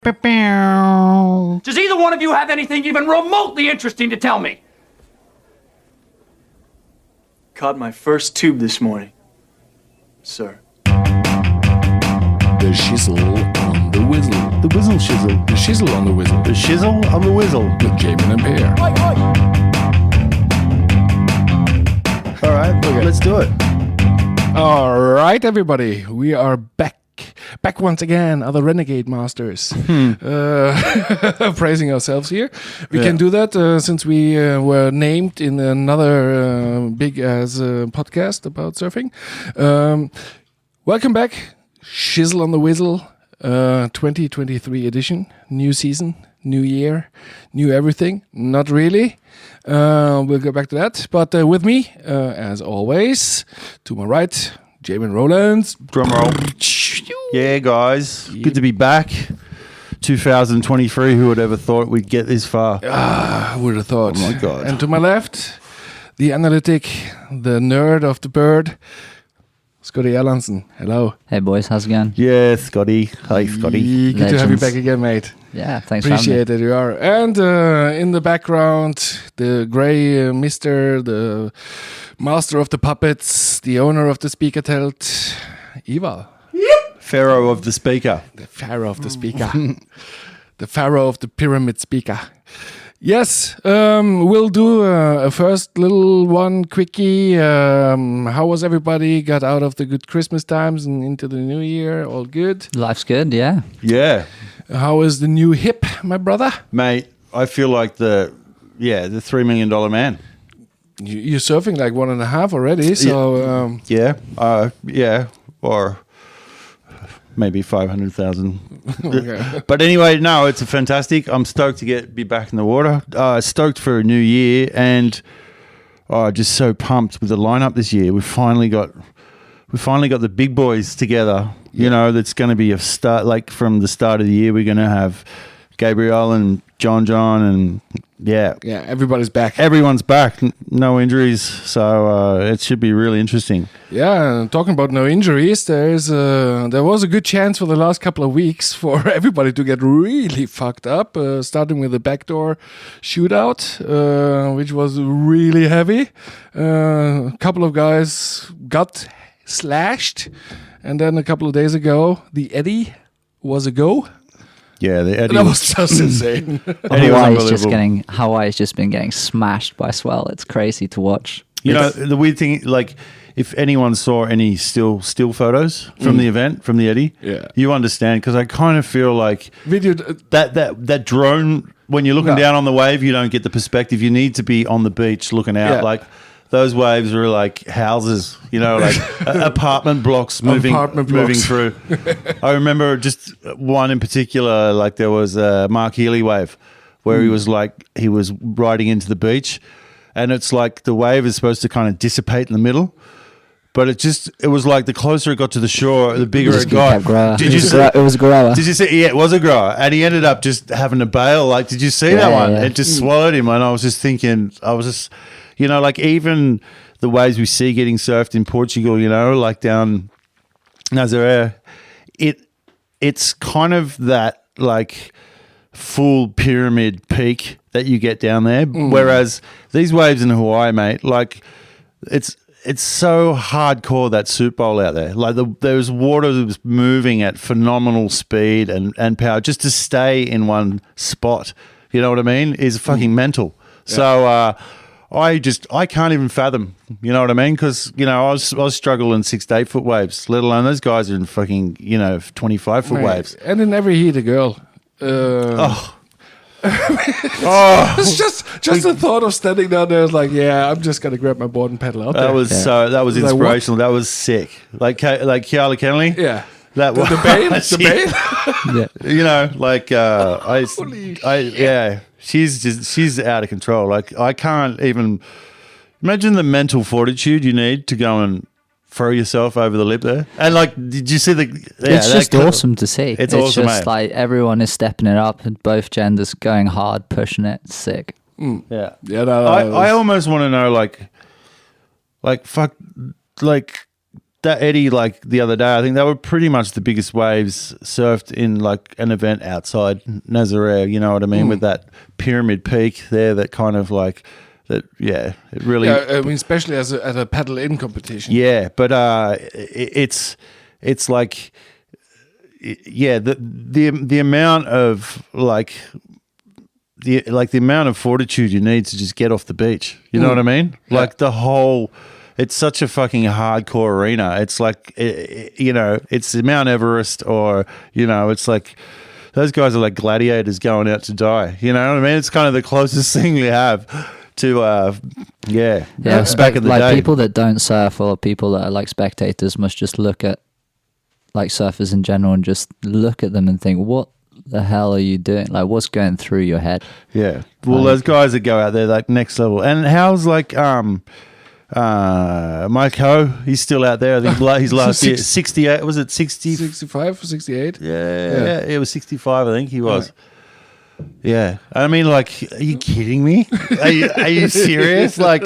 Does either one of you have anything even remotely interesting to tell me? Caught my first tube this morning, sir. The Shizzel on the Wizzel. The Wizzel Shizzle. The Shizzel on the Wizzel. The Shizzle on the Wizzel. With Jaymin and Per. All right, okay. Let's do it. All right, everybody. We are back. Back once again, other Renegade Masters. Praising ourselves here. We can do that since we were named in another big-ass podcast about surfing. Welcome back. Shizzel on the Wizzel, 2023 edition. New season, new year, new everything. Not really. We'll go back to that. But with me, as always, to my right, Jaymin Rowlands. Drum roll. Yeah, guys. Good to be back. 2023. Who would ever thought we'd get this far? Who would have thought? Oh, my God. And to my left, the analytic, the nerd of the bird, Scotty Erlandsen. Hello. Hey boys, how's it going? Yeah, Scotty. Hey, Scotty. Good to have you back again, mate. Yeah, thanks Appreciate for having me. it, you are. And in the background, the grey mister, the master of the puppets, the owner of the speaker telt, Ival. Pharaoh of the speaker. The pharaoh of the speaker. The pharaoh of the pyramid speaker. Yes, we'll do a first little one quickie. How was everybody? Got out of the good Christmas times and into the new year? All good? Life's good, yeah. Yeah. How is the new hip, my brother? Mate, I feel like the $3 million man. You're surfing like 1.5 already, so... Yeah, or maybe 500,000. Okay. But anyway, no, it's a fantastic. I'm stoked to be back in the water. Stoked for a new year, and just so pumped with the lineup this year. We finally got the big boys together. Yeah. You know, that's going to be a start. Like from the start of the year, we're going to have Gabriel and John, and yeah, everybody's back. everyone's back. No injuries, so it should be really interesting. Yeah, and talking about no injuries, there was a good chance for the last couple of weeks for everybody to get really fucked up, starting with the backdoor shootout, which was really heavy. A couple of guys got slashed, and then a couple of days ago, the Eddie was a go. Yeah, the Eddie That was just insane. Eddie was unbelievable. Hawaii's just been getting smashed by swell. It's crazy to watch. You know, the weird thing, like, if anyone saw any still photos from the event, from the Eddie, you understand, because I kind of feel like Video that drone, when you're looking down on the wave, you don't get the perspective. You need to be on the beach looking out. Yeah. Like, those waves are like houses, you know, like apartment blocks moving through. I remember just one in particular, like there was a Mark Healy wave where he was riding into the beach, and it's like the wave is supposed to kind of dissipate in the middle. But it was like the closer it got to the shore, the bigger it got. Did you see? It was a grower. Did you see? Yeah, it was a grower, and he ended up just having to bail. Like, did you see that one? Yeah. It just swallowed him, and I was just thinking, you know, like even the waves we see getting surfed in Portugal, you know, like down Nazaré, it's kind of that like full pyramid peak that you get down there. Whereas these waves in Hawaii, mate, like it's so hardcore, that soup bowl out there. Like there's water that was moving at phenomenal speed and power just to stay in one spot. You know what I mean? Is fucking mental. Yeah. So I can't even fathom. You know what I mean? Because I was struggling 6 to 8 foot waves. Let alone those guys are in fucking 25 foot waves. And in every heat, a girl. It's just the thought of standing down there is like, I'm just gonna grab my board and paddle out there. That was inspirational. That was sick. Like Kiala Kennelly. Yeah. That was the bane. Yeah. You know, like she's out of control. Like I can't even imagine the mental fortitude you need to go and throw yourself over the lip there. And like, did you see it's just awesome to see. It's awesome, just mate. like everyone is stepping it up and both genders going hard, pushing it. It's sick. Yeah. No, I almost want to know, like fuck, like that eddy, like the other day, I think they were pretty much the biggest waves surfed in like an event outside Nazaré. You know what I mean? With that pyramid peak there, that kind of like that. Yeah, it really. Yeah, I mean, especially at a paddle-in competition. Yeah, but it's like, yeah, the amount of like. The amount of fortitude you need to just get off the beach. You know what I mean? Yeah. Like the whole, it's such a fucking hardcore arena. It's like, you know, it's Mount Everest, or, you know, it's like those guys are like gladiators going out to die. You know what I mean? It's kind of the closest thing we have to, back in the like day. people that don't surf or people that are like spectators must just look at like surfers in general and just look at them and think, what the hell are you doing? Like, what's going through your head? Yeah. Well, those guys that go out there, like next level. And how's like Mike Ho? He's still out there. I think he's last year 68. Was it 60? 65 or 68? Yeah, it was 65. I think he was. Yeah. I mean, like, are you kidding me? Are you serious? Like,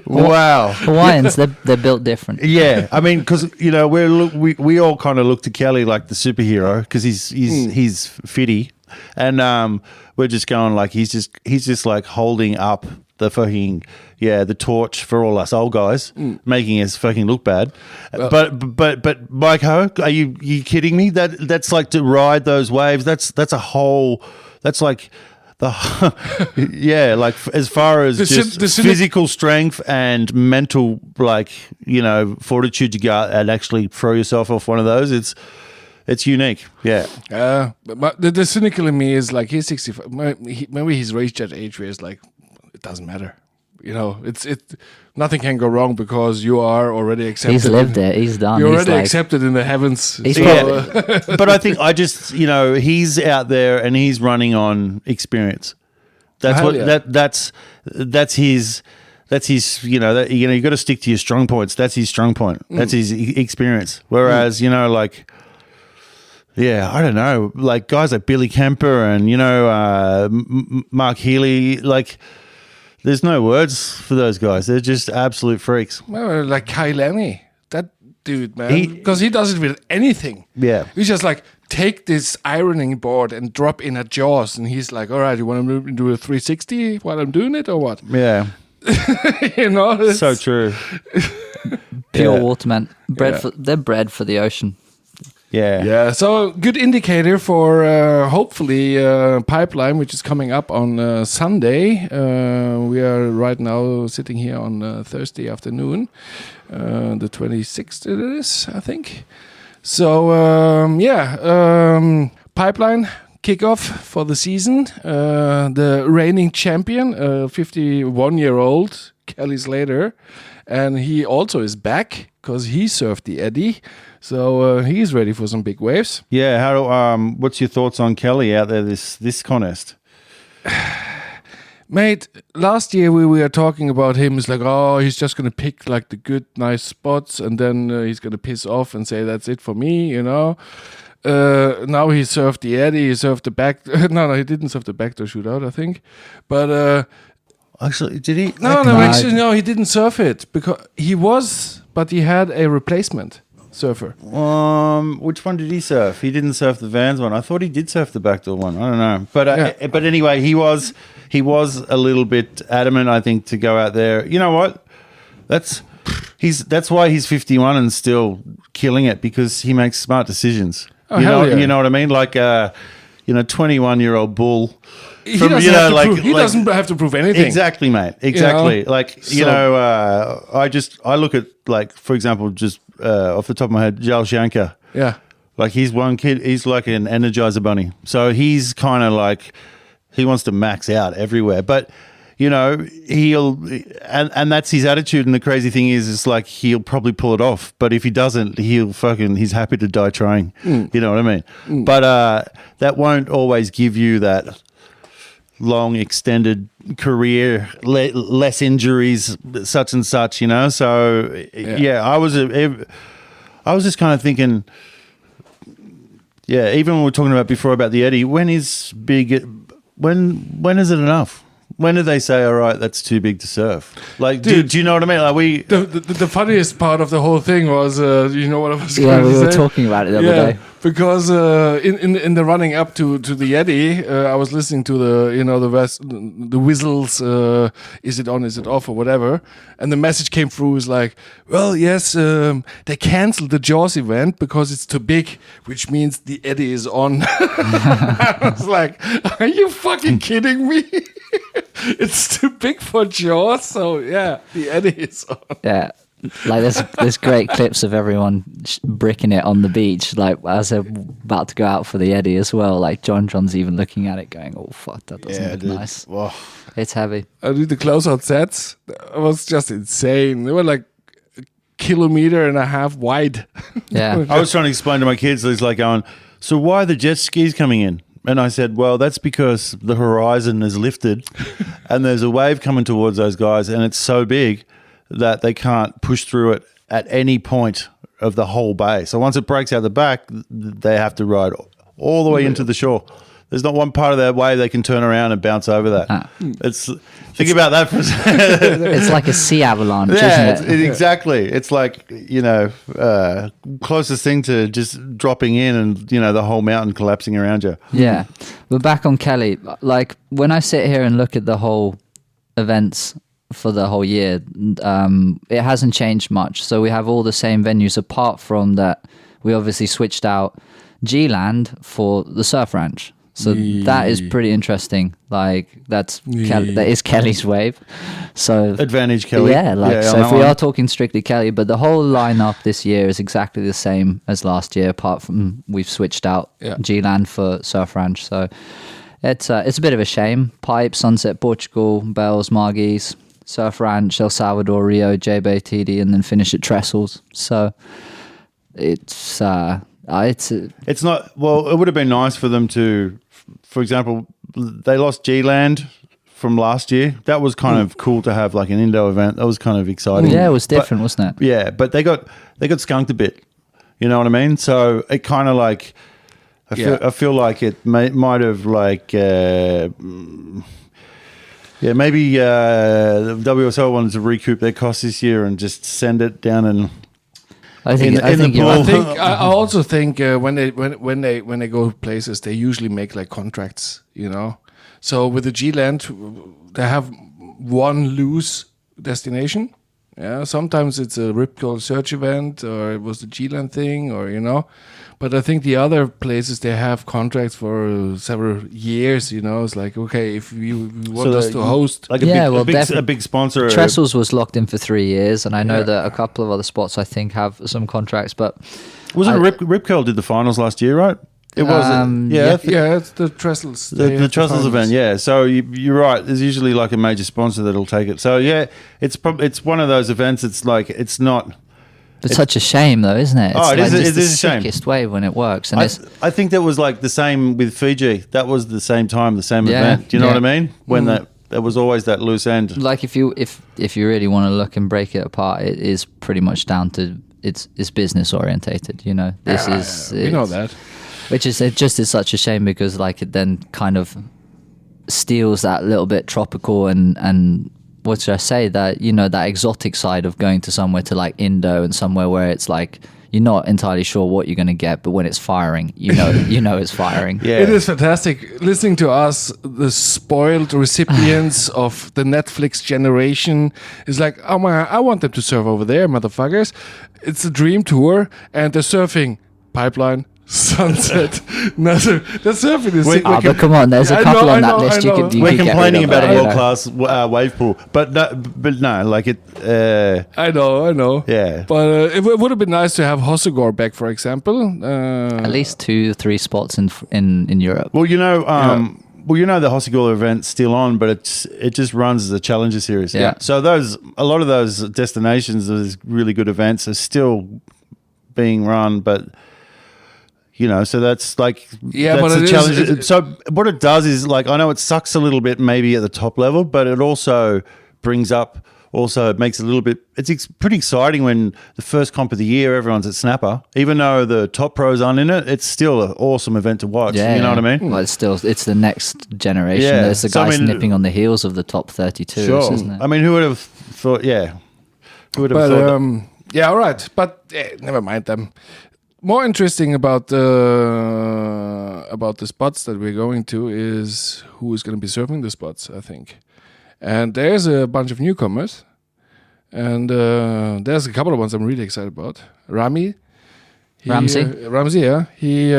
wow. Hawaiians, they're built different. Yeah, I mean, because you know we all kind of look to Kelly like the superhero because he's fitty, and we're just going like he's just like holding up the fucking the torch for all us old guys, making us fucking look bad. But Mike Ho, are you kidding me? That's like to ride those waves. That's a whole. That's like. Like as far as just physical strength and mental, like, you know, fortitude to go out and actually throw yourself off one of those, it's unique. Yeah. But the cynical in me is like, he's 65. Maybe he's reached that age where it's like, it doesn't matter. You know, nothing can go wrong because you are already accepted. He's lived it. He's done. You're He's already like, accepted in the heavens. He's But I think you know, he's out there and he's running on experience. That's that's his. You know, you got to stick to your strong points. That's his strong point. That's his experience. Whereas, you know, like. Yeah, I don't know. Like guys like Billy Kemper and, you know, Mark Healy, like. There's no words for those guys. They're just absolute freaks. Well, like Kai Lenny, that dude, man. Because he does it with anything. Yeah. He's just like, take this ironing board and drop in at Jaws. And he's like, all right, you want to do a 360 while I'm doing it or what? Yeah. You know? So true. pure water, man. They're bred for the ocean. Yeah. So good indicator for hopefully Pipeline, which is coming up on Sunday. We are right now sitting here on Thursday afternoon, the 26th it is, I think. So Pipeline kickoff for the season. The reigning champion, 51-year-old Kelly Slater, and he also is back because he surfed the eddy. So he's ready for some big waves. Yeah. What's your thoughts on Kelly out there this contest? Mate, last year we were talking about him. It's like, oh, he's just going to pick like the good, nice spots and then he's going to piss off and say, that's it for me, you know. Now he surfed the eddy, he surfed the back. No, he didn't surf the backdoor shootout, I think. But actually, did he? No, he didn't surf it because but he had a replacement surfer. Which one did he surf? He didn't surf the Vans one. I thought he did surf the backdoor one. I don't know, but anyway, he was a little bit adamant, I think, to go out there. You know what? That's why he's 51 and still killing it, because he makes smart decisions. Oh, You know what I mean? Like 21-year-old bull. He doesn't have to prove anything. Exactly, mate. Exactly. I look at, like, for example, just off the top of my head, Jal Shankar. Yeah. Like, he's one kid, he's like an Energizer bunny. So he's kind of like, he wants to max out everywhere. But, you know, and that's his attitude. And the crazy thing is like, he'll probably pull it off. But if he doesn't, he's happy to die trying. You know what I mean? But that won't always give you that long extended career, less injuries, such and such, you know. So I was just kind of thinking, even when we were talking about before about the eddy, when is it enough? When did they say, all right, that's too big to surf? Like, do you know what I mean? Like The funniest part of the whole thing was, you know what I was Yeah, going to we say? were talking about it the other day. Because in the running up to the Eddy, I was listening to the Wizzles, is it on, is it off, or whatever, and the message came through is like, well, yes, they canceled the Jaws event because it's too big, which means the Eddy is on. I was like, are you fucking kidding me? It's too big for Jaws, so yeah, the Eddy is on. Yeah. Like there's great clips of everyone bricking it on the beach, like as they're about to go out for the Eddy as well. Like John's even looking at it, going, "Oh fuck, that doesn't look nice." Whoa. It's heavy. I did the closeout sets. It was just insane. They were like a kilometer and a half wide. Yeah. I was trying to explain to my kids, it's like going, so why are the jet skis coming in? And I said, well, that's because the horizon is lifted and there's a wave coming towards those guys and it's so big that they can't push through it at any point of the whole bay. So once it breaks out the back, they have to ride all the way into the shore. There's not one part of that wave they can turn around and bounce over that. Think about that for a second. It's like a sea avalanche, Yeah, isn't it? exactly. It's like, closest thing to just dropping in and, the whole mountain collapsing around you. Yeah. But back on Kelly, like when I sit here and look at the whole events for the whole year, it hasn't changed much. So we have all the same venues apart from that we obviously switched out G-Land for the surf ranch. So that is pretty interesting. Like that is Kelly's wave. So Advantage Kelly. Yeah, so if we are talking strictly Kelly, but the whole lineup this year is exactly the same as last year, apart from we've switched out G-Land for surf ranch. So it's a bit of a shame. Pipe, Sunset Portugal, Bells, Margie's, Surf Ranch, El Salvador, Rio, J-Bay, TD, and then finish at Trestles. So it's not. Well, it would have been nice for them to, for example, they lost G-Land from last year. That was kind of cool to have like an Indo event. That was kind of exciting. Yeah, it was different, wasn't it? Yeah, but they got skunked a bit. You know what I mean? So it kind of like I feel like it might have like. Maybe the WSL wanted to recoup their costs this year and just send it down and. I also think when they go places, they usually make like contracts, So with the G-Land, they have one loose destination. Yeah, sometimes it's a Rip Curl Search event, or it was the G-Land thing, or But I think the other places, they have contracts for several years. It's like, okay, if you want us to host, like a big sponsor. Trestles was locked in for 3 years, and I know that a couple of other spots I think have some contracts. But wasn't Rip Curl did the finals last year, right? It was, it's the Trestles. The Trestles event, yeah. So you're right. There's usually like a major sponsor that'll take it. So yeah, it's one of those events. It's like it's not. It's such a shame, though, isn't it? It is the a shame. sickest way when it works. And I think that was like the same with Fiji. That was the same time, the same event. Do you know what I mean? When there was always that loose end. Like if you really want to look and break it apart, it is pretty much down to it's business orientated. This is we know that. Which is it's such a shame because like it then kind of steals that little bit tropical and what should I say, that that exotic side of going to somewhere to like Indo and somewhere where it's like you're not entirely sure what you're going to get, but when it's firing, you know it's firing. Yeah. It is fantastic listening to us, the spoiled recipients of the Netflix generation. Is like, oh my, I want them to surf over there, motherfuckers. It's a dream tour, and they're surfing Pipeline, Sunset. The surfing is sick. But come on, there's a couple on that list. We're complaining about a world-class wave pool, but no, like it. I know. Yeah, but it would have been nice to have Hossegor back, for example. At least 2-3 spots in Europe. Well, the Hossegor event's still on, but it just runs as a Challenger Series. Yeah. So a lot of those destinations, those really good events, are still being run, but. So that's like that's a challenge. So what it does is like I know it sucks a little bit maybe at the top level, but it also brings up also it makes it a little bit. It's pretty exciting when the first comp of the year everyone's at Snapper, even though the top pros aren't in it. It's still an awesome event to watch. You know what I mean? Well, it's the next generation. Yeah. There's the So, guys I mean, nipping on the heels of the top 32, isn't it? I mean, who would have thought? Yeah, who would have But thought? That? yeah, all right. But never mind them. More interesting about the spots that we're going to is who is going to be serving the spots, I think. And there's a bunch of newcomers, and there's a couple of ones I'm really excited about. Ramsey, yeah. He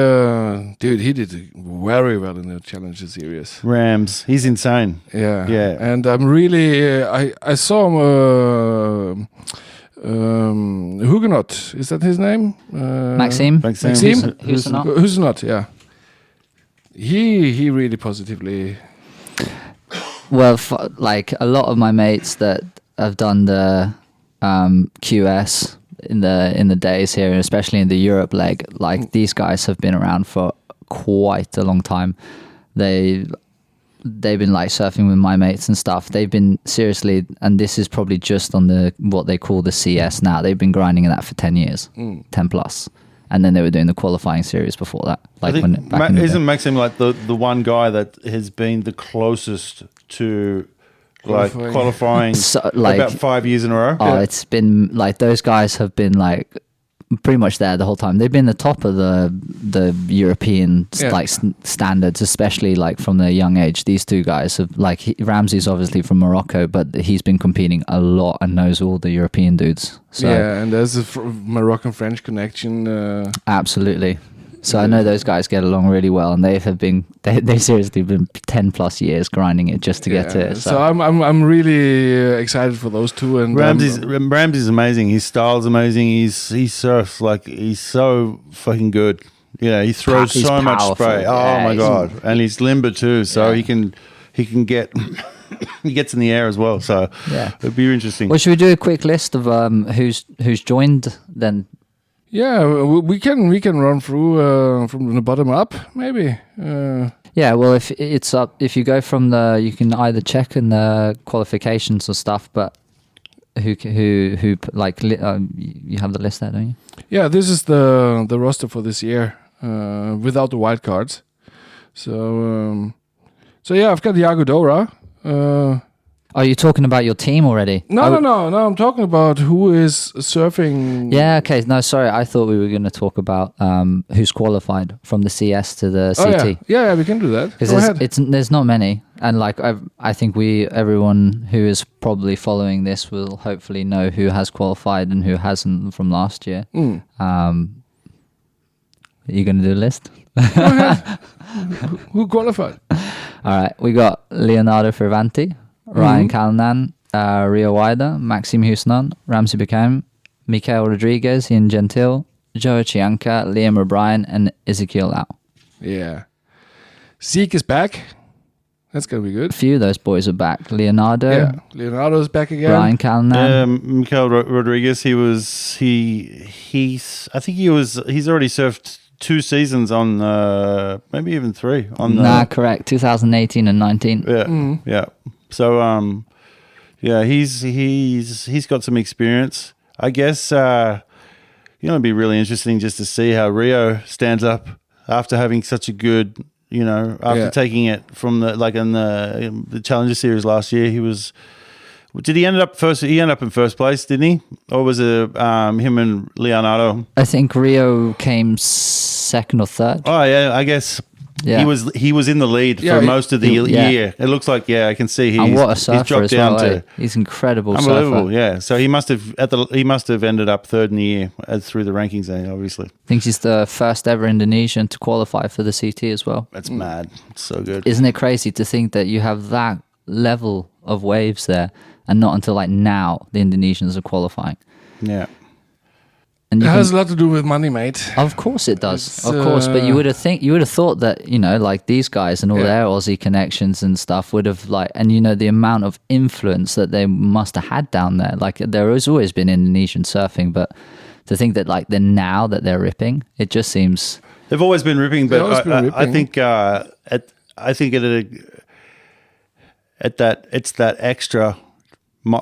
did very well in the Challenger Series. Rams, he's insane. Yeah. And I'm really, I saw him. Huguenot, is that his name? Maxime? Who's not? Yeah. He really positively. Well, like a lot of my mates that have done the QS in the days here, and especially in the Europe leg, like these guys have been around for quite a long time. They've been like surfing with my mates and stuff. They've been seriously, and this is probably just on the what they call the CS now. They've been grinding in that for 10 years, 10 plus. And then they were doing the qualifying series before that. Like isn't Maxim like the one guy that has been the closest to like qualifying so, like, about 5 years in a row? Oh, it's been like those guys have been like pretty much there the whole time. They've been the top of the European standards, especially like from their young age. These two guys have like Ramsey's obviously from Morocco, but he's been competing a lot and knows all the European dudes. So, yeah, and there's a Moroccan-French connection. Absolutely. So I know those guys get along really well, and they've seriously been 10 plus years grinding it just to get to it. So I'm really excited for those two. And Ramsey's amazing. His style's amazing. He surfs like he's so fucking good. Yeah, he throws so much spray. Oh my god! And he's limber too, so he can get he gets in the air as well. So it'd be interesting. Well, should we do a quick list of who's joined then? Yeah, we can run through from the bottom up, maybe. Yeah, well, if it's up, if you go from you can either check in the qualifications or stuff, but who like you have the list there, don't you? Yeah, this is the roster for this year without the wild cards. So yeah, I've got Iago Dora. Are you talking about your team already? No. I'm talking about who is surfing. Yeah, okay. No, sorry. I thought we were going to talk about who's qualified from the CS to the CT. Oh, yeah, we can do that. Because there's not many. And like I think everyone who is probably following this will hopefully know who has qualified and who hasn't from last year. Are you going to do a list? Go ahead. Who qualified? All right. We got Leonardo Fervanti, Ryan Callanan, Rio Wider, Maxime Husnon, Ramsey Beckham, Mikael Rodriguez, Ian Gentile, Joe Chianca, Liam O'Brien, and Ezekiel Lau. Yeah. Zeke is back. That's going to be good. A few of those boys are back. Leonardo. Yeah. Leonardo's back again. Ryan Callanan. Mikael Rodriguez, he's already surfed 2 seasons on maybe even 3 on correct, 2018 and 19. Yeah. So he's got some experience. I guess it'd be really interesting just to see how Rio stands up after having such a good, after taking it from in the Challenger Series last year. Did he end up first? He ended up in first place, didn't he? Or was it him and Leonardo? I think Rio came second or third. Oh yeah, I guess he was in the lead for most of the year. It looks like I can see and what a surfer he's dropped as down well. to He's incredible. Unbelievable, surfer. yeah. So he must have ended up third in the year through the rankings. Obviously, I think he's the first ever Indonesian to qualify for the CT as well. That's mad. It's so good. Isn't it crazy to think that you have that level of waves there? And not until now the Indonesians are qualifying. Yeah. And it has a lot to do with money, mate. Of course it does. Of course. But you would have thought that, like these guys and all their Aussie connections and stuff would have and the amount of influence that they must have had down there. Like there has always been Indonesian surfing, but to think that now that they're ripping, it just seems. They've always been ripping, but I think it's that extra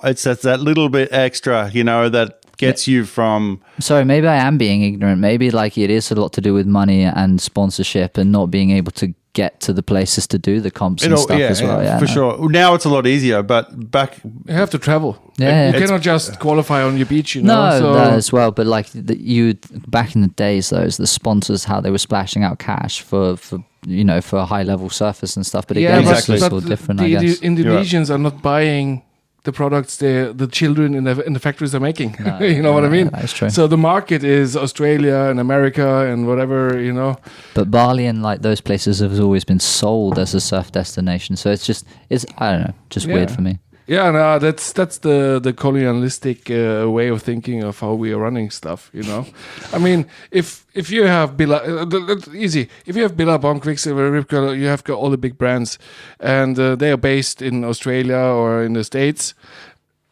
It's that little bit extra, that gets you from. Sorry, maybe I am being ignorant. Maybe like it is a lot to do with money and sponsorship and not being able to get to the places to do the comps and stuff as well. Yeah, for sure. Now it's a lot easier, but back you have to travel. Yeah, you cannot just qualify on your beach. No, so. that as well. But like you back in the days, the sponsors, how they were splashing out cash for high level surfers and stuff. But again, exactly. it's all different. I guess the Indonesians are not buying the products the children in the factories are making. No, you know what I mean? That's true. So the market is Australia and America and whatever, But Bali and like those places have always been sold as a surf destination. So it's I don't know, just weird for me. Yeah, no, that's the colonialistic way of thinking of how we are running stuff. I mean, if you have easy. If you have Billabong, Quicksilver, Rip Curl, you have got all the big brands, and they are based in Australia or in the States.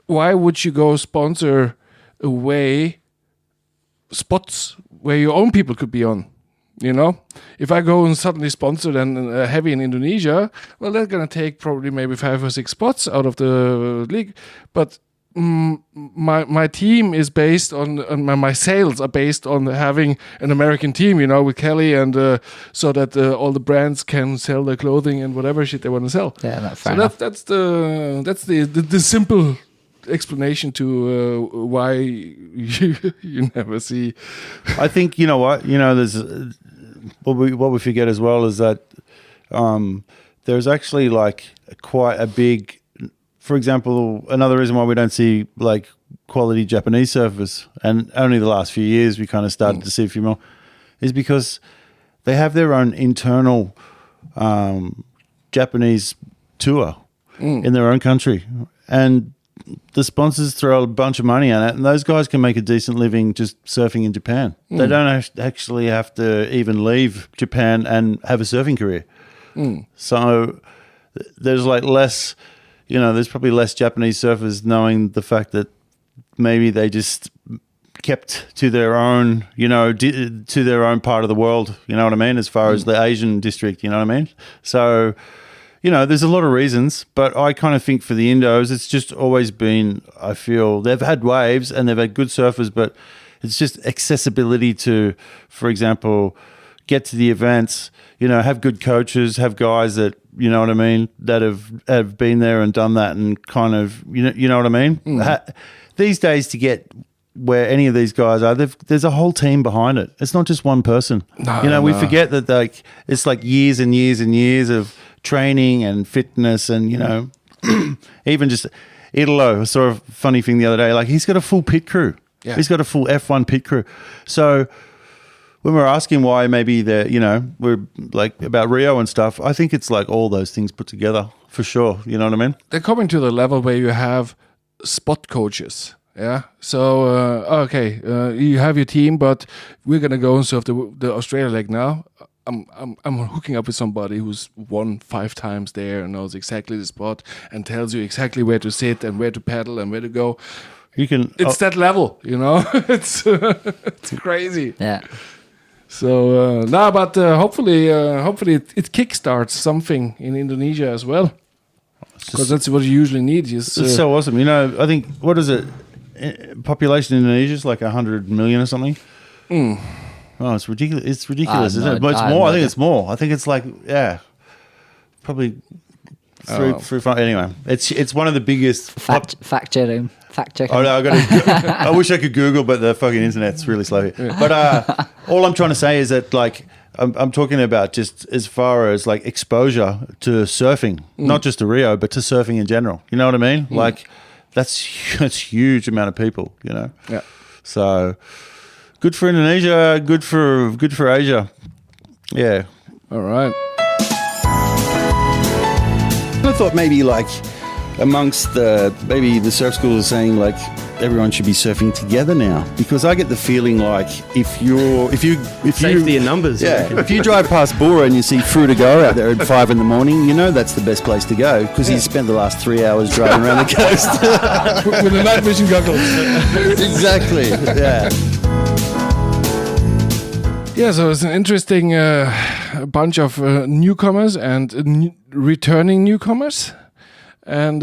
Why would you go sponsor away spots where your own people could be on? If I go and suddenly sponsor then heavy in Indonesia, well, they're going to take probably maybe 5 or 6 spots out of the league. But my team is based on my sales are based on having an American team, with Kelly, and so that all the brands can sell their clothing and whatever shit they want to sell. Yeah, that's fair enough. That's the simple explanation to why you never see. I think you know what there's what we forget as well is that there's actually like quite a big. For example, another reason why we don't see like quality Japanese surfers, and only the last few years we kind of started to see a few more, is because they have their own internal Japanese tour in their own country, and the sponsors throw a bunch of money at it, and those guys can make a decent living just surfing in Japan. They don't actually have to even leave Japan and have a surfing career. So there's like less, there's probably less Japanese surfers knowing the fact that maybe they just kept to their own, to their own part of the world, you know what I mean, as far as the Asian district, you know what I mean? So there's a lot of reasons, but I kind of think for the Indos, it's just always been, I feel, they've had waves and they've had good surfers, but it's just accessibility to, for example, get to the events, have good coaches, have guys that, you know what I mean, that have been there and done that and kind of, you know what I mean? These days to get where any of these guys are, there's a whole team behind it. It's not just one person. We forget that it's like years and years and years of training and fitness and, even just Italo. I saw a funny thing the other day, like he's got a full pit crew. Yeah. He's got a full F1 pit crew. So when we're asking why maybe we're like about Rio and stuff, I think it's like all those things put together for sure. You know what I mean? They're coming to the level where you have spot coaches. Yeah. So, you have your team, but we're going to go and surf the Australia leg now. I'm hooking up with somebody who's won 5 times there and knows exactly the spot and tells you exactly where to sit and where to paddle and where to go. It's that level, it's crazy. Yeah. So hopefully it kickstarts something in Indonesia as well, because that's what you usually need. It's so awesome. I think, what is it? Population in Indonesia is like 100 million or something. Oh, it's ridiculous. It's ridiculous, isn't it? But it's more. I think it's more. I think it's like, probably 3, 5. Anyway, it's one of the biggest. Fact checking. Oh no, I wish I could Google, but the fucking internet's really slow here. Yeah. But all I'm trying to say is that like I'm talking about just as far as like exposure to surfing, not just to Rio, but to surfing in general. You know what I mean? Like that's huge amount of people. Yeah. So. Good for Indonesia, good for Asia. Yeah. All right. I thought maybe like amongst maybe the surf schools are saying like everyone should be surfing together now, because I get the feeling like if safety in numbers. Yeah. If you drive past Bora and you see Fruitigo out there at 5 in the morning, that's the best place to go, because he's spent the last 3 hours driving around the coast with the night vision goggles. Exactly. Yeah. Yeah, so it's an interesting bunch of newcomers and returning newcomers. And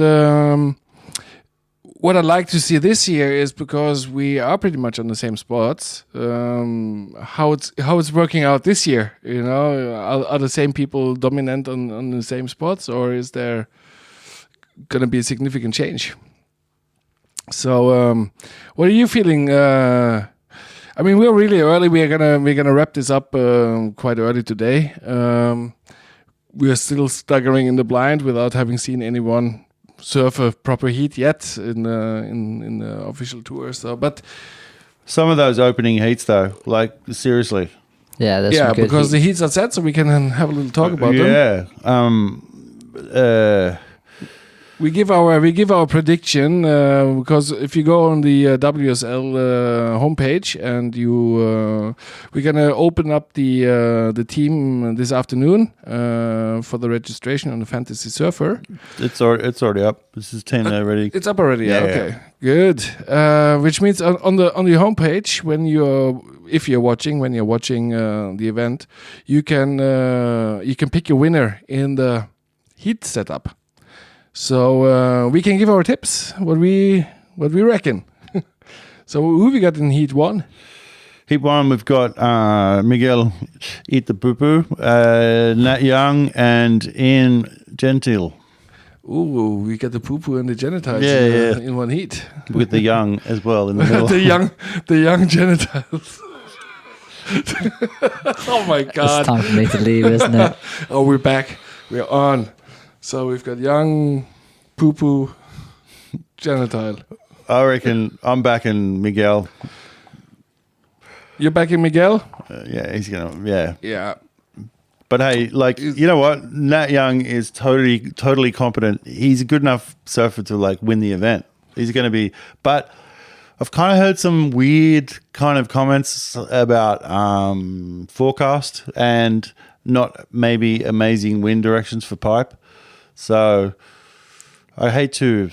what I'd like to see this year is, because we are pretty much on the same spots, how it's working out this year. You know, are the same people dominant on the same spots, or is there going to be a significant change? So, what are you feeling? I mean, we're really early. We're gonna wrap this up quite early today. We are still staggering in the blind without having seen anyone surf a proper heat yet in the official tour. So, but Some of those opening heats, though, like seriously. Yeah, there's some good because heat. the heats are set, so we can have a little talk about them. Yeah. We give our prediction because if you go on the WSL homepage and we're gonna open up the team this afternoon for the registration on the Fantasy Surfer. It's already up. This is team already. It's up already. Yeah, Okay, good. Which means on the homepage, when you're watching the event, you can pick your winner in the heat setup. So we can give our tips, what we reckon. So who we got in Heat 1? Heat 1, we've got Miguel Eat the Poo Poo, Nat Young, and Ian Gentile. Ooh, we got the poo-poo and the genitals in one heat. With the young as well in the middle. the young genitals. Oh my God. It's time for me to leave, isn't it? Oh, we're back. We're on. So we've got young poo-poo genital. I reckon I'm backing Miguel. You're backing Miguel? Yeah, he's gonna. Yeah. Yeah. But hey, like, you know what? Nat Young is totally competent. He's a good enough surfer to like win the event. He's going to be. But I've kind of heard some weird kind of comments about forecast and not maybe amazing wind directions for pipe. So I hate to.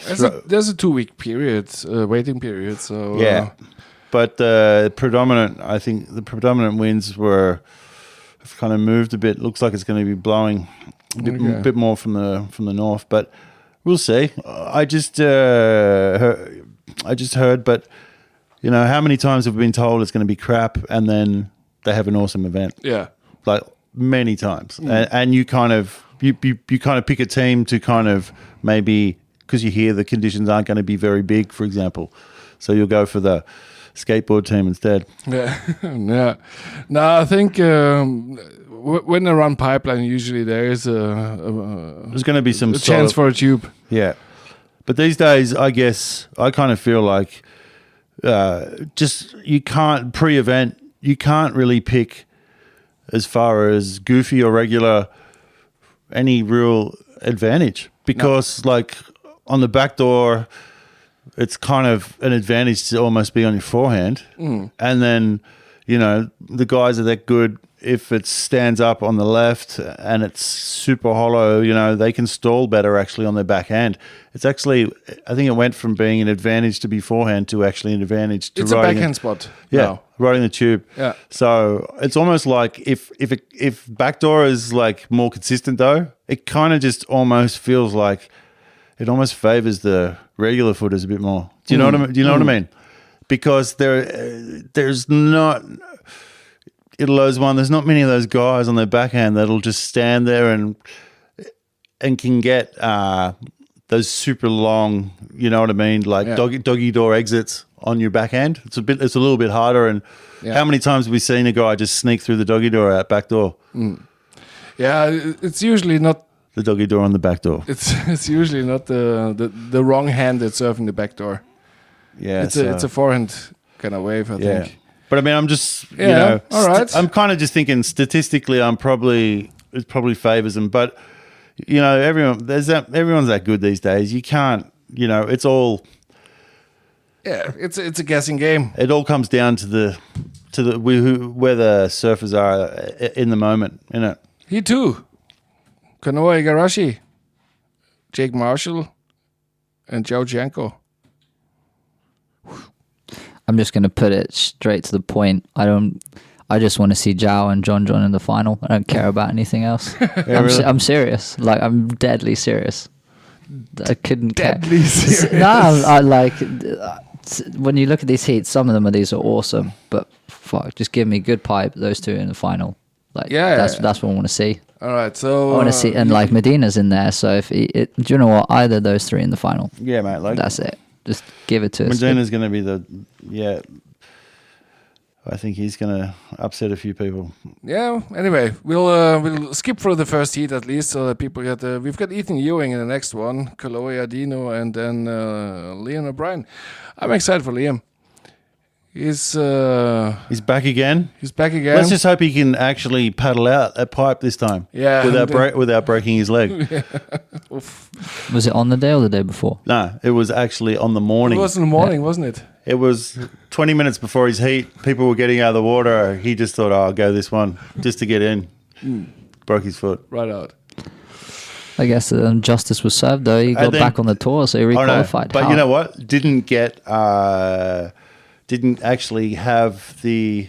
There's a 2-week period, waiting period. So yeah, but the predominant winds have kind of moved a bit. Looks like it's going to be blowing a bit more from the north, but we'll see. I just heard, but you know, how many times have we been told it's going to be crap, and then they have an awesome event? Yeah, like many times, and you kind of pick a team to kind of maybe, because you hear the conditions aren't going to be very big, for example, so you'll go for the skateboard team instead. Yeah, yeah. No, I think when they run pipeline, usually there is there's going to be some chance for a tube. Yeah, but these days, I guess I kind of feel like just you can't pre-event. You can't really pick as far as goofy or regular any real advantage, because like on the back door, it's kind of an advantage to almost be on your forehand. And then, you know, the guys are that good. If it stands up on the left and it's super hollow, you know, they can stall better actually on their backhand. It's actually, I think it went from being an advantage to be forehand to actually an advantage to it's a backhand spot. Yeah, riding the tube. Yeah. So it's almost like if backdoor is like more consistent though, it kind of just almost feels like it almost favors the regular footers a bit more. Do you know what I mean? Do you know what I mean? Because there's not. There's not many of those guys on their backhand that'll just stand there and can get those super long, you know what I mean, like doggy door exits on your backhand. It's a little bit harder. And how many times have we seen a guy just sneak through the doggy door out back door? Yeah, it's usually not the doggy door on the back door. It's usually not the wrong hand that's surfing the back door. Yeah, it's a forehand kind of wave, I think. But I mean, I'm just, you know, all right. I'm kind of just thinking statistically, it probably favors them. But you know, everyone's that good these days. You can't, you know, it's all. Yeah, it's a guessing game. It all comes down to where the surfers are in the moment, innit? He too. Kanoa Igarashi, Jake Marshall, and Joe Janko. I'm just going to put it straight to the point. I just want to see Zhao and John in the final. I don't care about anything else. I'm serious. Like, I'm deadly serious. I couldn't Deadly serious. No, I like when you look at these heats. Some of them these are awesome, but fuck, just give me good pipe. Those two in the final, like that's what I want to see. All right, so I want to see, and like Medina's in there. So if do you know what? Either of those three in the final. Yeah, mate. Like That's it. Just give it to us. Medina's going to be I think he's going to upset a few people. Yeah. Anyway, we'll skip through the first heat at least, so that people get. We've got Ethan Ewing in the next one, Kaloya Dino, and then Liam O'Brien. I'm excited for Liam. He's back again. He's back again. Let's just hope he can actually paddle out that pipe this time. Yeah, without breaking his leg. Was it on the day or the day before? No, it was actually on the morning. It was in the morning, wasn't it? It was 20 minutes before his heat. People were getting out of the water. He just thought, I'll go this one just to get in. Broke his foot. Right out. I guess justice was served, though. He got back on the tour, so he requalified. But you know what? Didn't actually have the,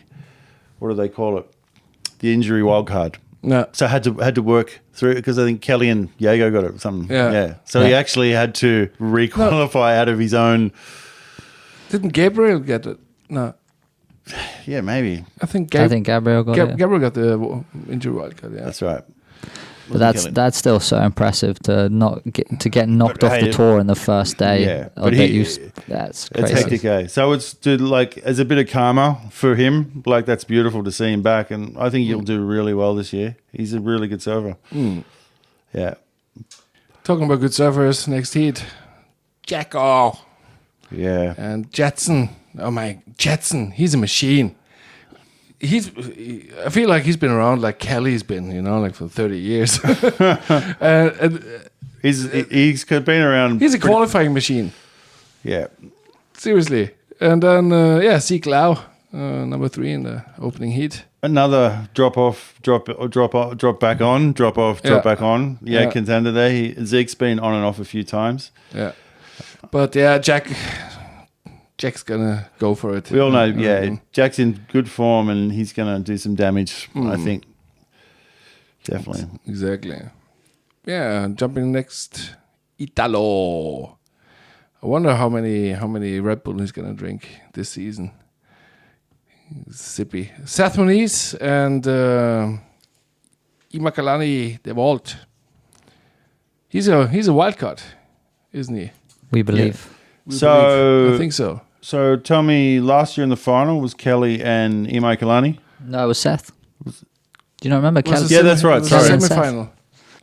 what do they call it? The injury wild card. No. So had to work through it because I think Kelly and Jago got it or something. Yeah. So he actually had to requalify out of his own. Didn't Gabriel get it? No. Yeah, maybe. I think Gabriel got it. Gabriel got the injury wild card, yeah. That's right. But that's still so impressive to get knocked off the tour in the first day. Yeah, but that's crazy. It's hectic, eh? So it's as a bit of karma for him. Like that's beautiful to see him back, and I think he'll do really well this year. He's a really good surfer. Yeah. Talking about good surfers, next heat, Jacko. Yeah. And Jetson. Oh my, Jetson. He's a machine. I feel like he's been around like Kelly's been, like for 30 years. He's been around. He's a qualifying machine. Yeah. Seriously. And then, Zeke Lau, number 3 in the opening heat. Another drop back on, drop back on. Yeah, contender there. Zeke's been on and off a few times. Yeah. But Jack's gonna go for it. We all know, Jack's in good form and he's gonna do some damage, I think. Definitely. Exactly. Yeah, jumping next, Italo. I wonder how many Red Bull he's gonna drink this season. Sippy. Seth Moniz and Imakalani De Vault. He's a wild card, isn't he? We believe. I think so. So tell me, last year in the final was Kelly and Imai Kalani? No, it was Seth. Do you not remember Kelly? Yeah, that's right. Sorry. Semi-final.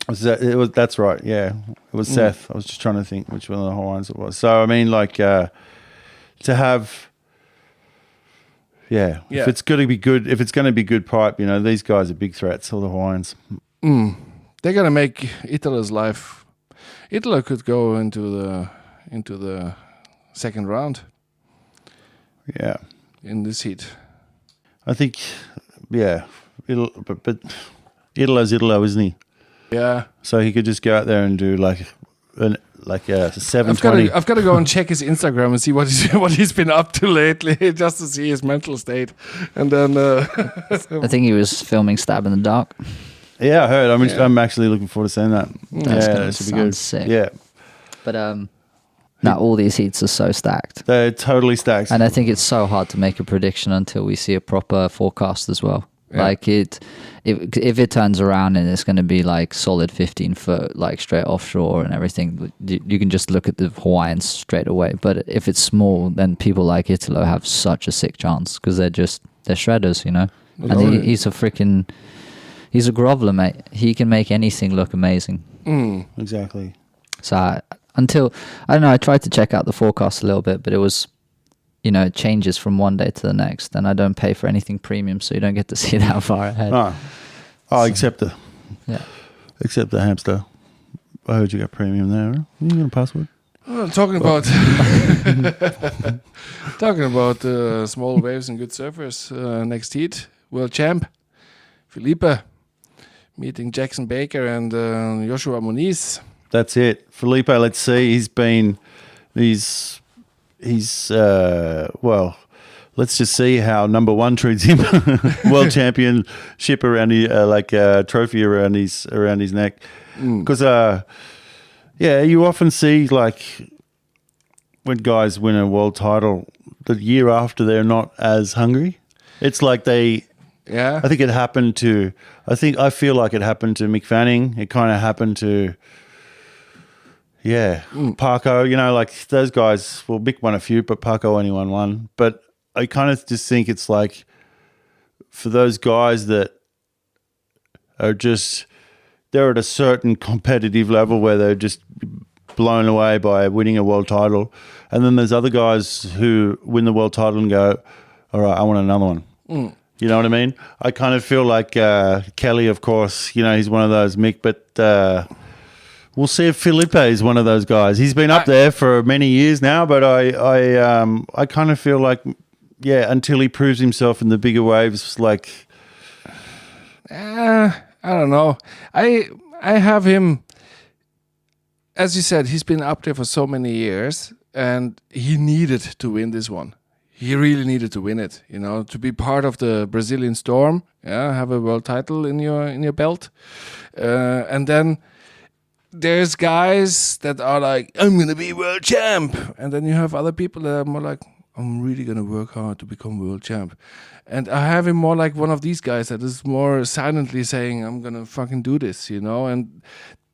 That's right. Yeah, it was Seth. I was just trying to think which one of the Hawaiians it was. So I mean, to have, if it's going to be good, if it's going to be good pipe, these guys are big threats. All the Hawaiians. They're gonna make Italo's life. Italo could go into the second round. Yeah, in this heat. I think, but Italo's Italo, isn't he? Yeah. So he could just go out there and do like a 720. I've got to go and check his Instagram and see what he's been up to lately, just to see his mental state. And then I think he was filming Stab in the Dark. Yeah, I heard. I'm actually looking forward to seeing that. That should be good. Sick. Yeah. But now all these heats are so stacked. They're totally stacked. And I think it's so hard to make a prediction until we see a proper forecast as well. Yeah. Like if it turns around and it's going to be like solid 15 foot, like straight offshore and everything, you can just look at the Hawaiians straight away. But if it's small, then people like Italo have such a sick chance because they're shredders, And he's a groveler, mate. He can make anything look amazing. Exactly. So I tried to check out the forecast a little bit, but it was, it changes from one day to the next, and I don't pay for anything premium, so you don't get to see that far ahead. Except the hamster. I heard you got premium there. Are you got a password? Well, talking about small waves and good surfers. Next heat, world champ Felipe meeting Jackson Baker and Joshua Moniz. That's it. Felipe, let's see. Let's just see how number one treats him. World championship around his, trophy around his neck. Because Yeah, you often see like when guys win a world title, the year after they're not as hungry. It's like they. Yeah. I think it happened to. I feel like it happened to Mick Fanning. It kind of happened to. Yeah, Parko. You know, like those guys. Well, Mick won a few, but Parko only won one. But I kind of just think it's like for those guys that are just. They're at a certain competitive level where they're just blown away by winning a world title. And then there's other guys who win the world title and go, all right, I want another one. You know what I mean? I kind of feel like Kelly, of course, you know, he's one of those, Mick, but we'll see if Felipe is one of those guys. He's been up there for many years now, but I kind of feel like, yeah, until he proves himself in the bigger waves, like... I don't know. I have him, as you said, he's been up there for so many years, and he needed to win this one. He really needed to win it, you know, to be part of the Brazilian Storm. Yeah, have a world title in your belt, and then there's guys that are like, I'm gonna be world champ, and then you have other people that are more like, I'm really gonna work hard to become world champ. And I have him more like one of these guys that is more silently saying, I'm going to fucking do this, you know? And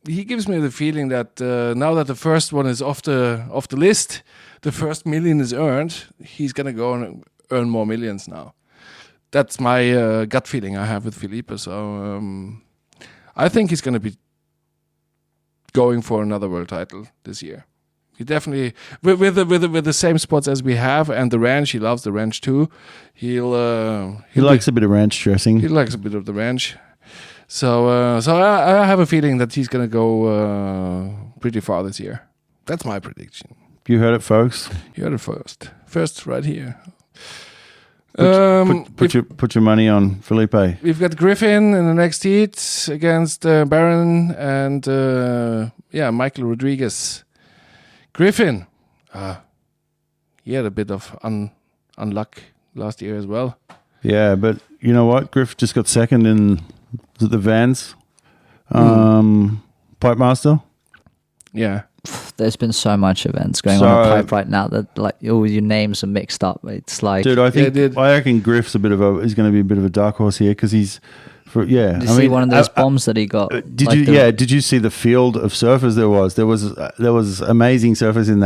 he gives me the feeling that now that the first one is off the list, the first million is earned, he's going to go and earn more millions now. That's my gut feeling I have with Felipe. So I think he's going to be going for another world title this year. He definitely with the same spots as we have, and the ranch. He loves the ranch too. He likes a bit of ranch dressing. He likes a bit of the ranch. So I have a feeling that he's gonna go pretty far this year. That's my prediction. You heard it, folks. You heard it first right here. Put your money on Felipe. We've got Griffin in the next heat against Baron and Michael Rodriguez. Griffin, he had a bit of unluck last year as well. Yeah, but you know what? Griff just got second in the Vans Pipe Master. Yeah. There's been so much events going on in pipe right now that like all your names are mixed up. It's like, dude, I reckon Griff's he's going to be a bit of a dark horse here because he's. Did you see one of those bombs that he got? Did you see the field of surfers there was amazing surfers in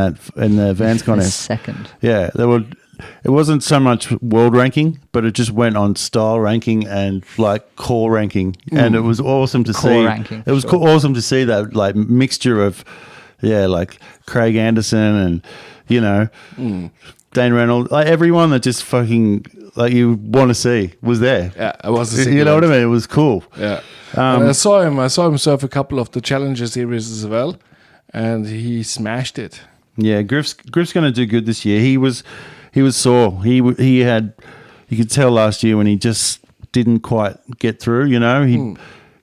the Vans contest. Second. Yeah, it wasn't so much world ranking, but it just went on style ranking and like core ranking, and it was awesome to see. Ranking, it was awesome to see that like mixture of like Craig Anderson and you know Dane Reynolds, like everyone that just fucking like you want to see was there. Yeah, I was. You know what I mean? It was cool. Yeah, and I saw him surf a couple of the Challenger series as well, and he smashed it. Yeah, Griff's going to do good this year. He was sore. He had, you could tell last year when he just didn't quite get through. You know, you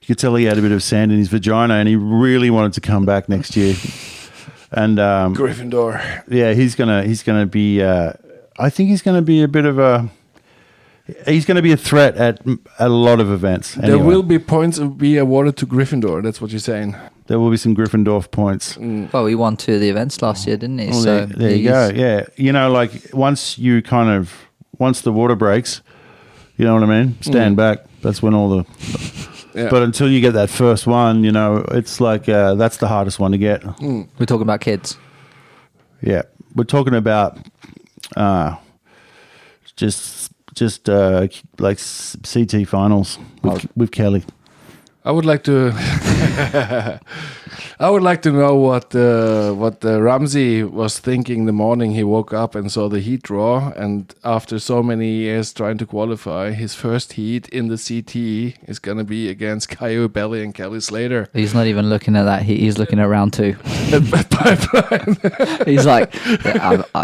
could tell he had a bit of sand in his vagina, and he really wanted to come back next year. And Gryffindor. Yeah, he's gonna be. I think he's gonna be a bit of a. He's going to be a threat at a lot of events. Anyway. There will be points be awarded to Gryffindor. That's what you're saying. There will be some Gryffindor points. Well, he won 2 of the events last year, didn't he? Well, so there you go. Yeah, you know, like once the water breaks, you know what I mean. Stand back. That's when all the. Yeah. But until you get that first one, you know, it's like that's the hardest one to get. We're talking about kids. Yeah, we're talking about just like CT finals with Kelly. I would like to. I would like to know what Ramsey was thinking the morning he woke up and saw the heat draw, and after so many years trying to qualify, his first heat in the CT is going to be against Caio Belli and Kelly Slater. He's not even looking at that heat; he's looking at round 2. He's like,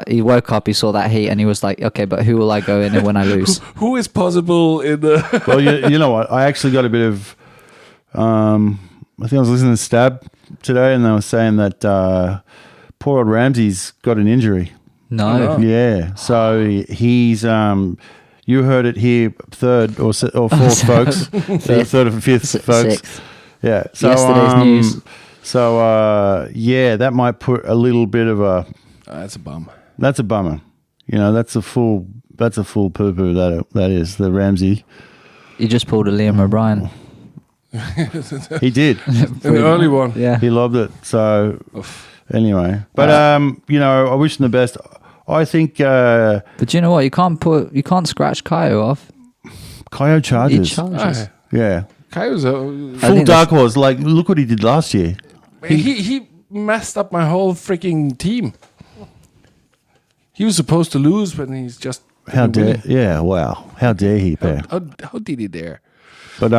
he woke up, he saw that heat, and he was like, okay, but who will I go in when I lose? Who is possible in the? Well, you know what? I actually got a bit of. I think I was listening to Stab today, and they were saying that poor old Ramsey's got an injury. No. Yeah. So he's you heard it here, third or fourth, folks. Third or fifth, folks. Sixth. Yeah. So yesterday's news. So yeah, that might put a little bit of a. That's a bum. That's a bummer. You know, that's a full poo poo. That is the Ramsey. You just pulled a Liam O'Brien. He did. An early one. Yeah. He loved it. So anyway, but you know, I wish him the best. I think. But you know what? You can't scratch Kaio off. Kaio charges. He charges. Yeah. Kaio's Full dark horse. Like, look what he did last year. he messed up my whole freaking team. He was supposed to lose, but he's just How dare? winning. Yeah. Wow. How dare he, Per? How did he dare? But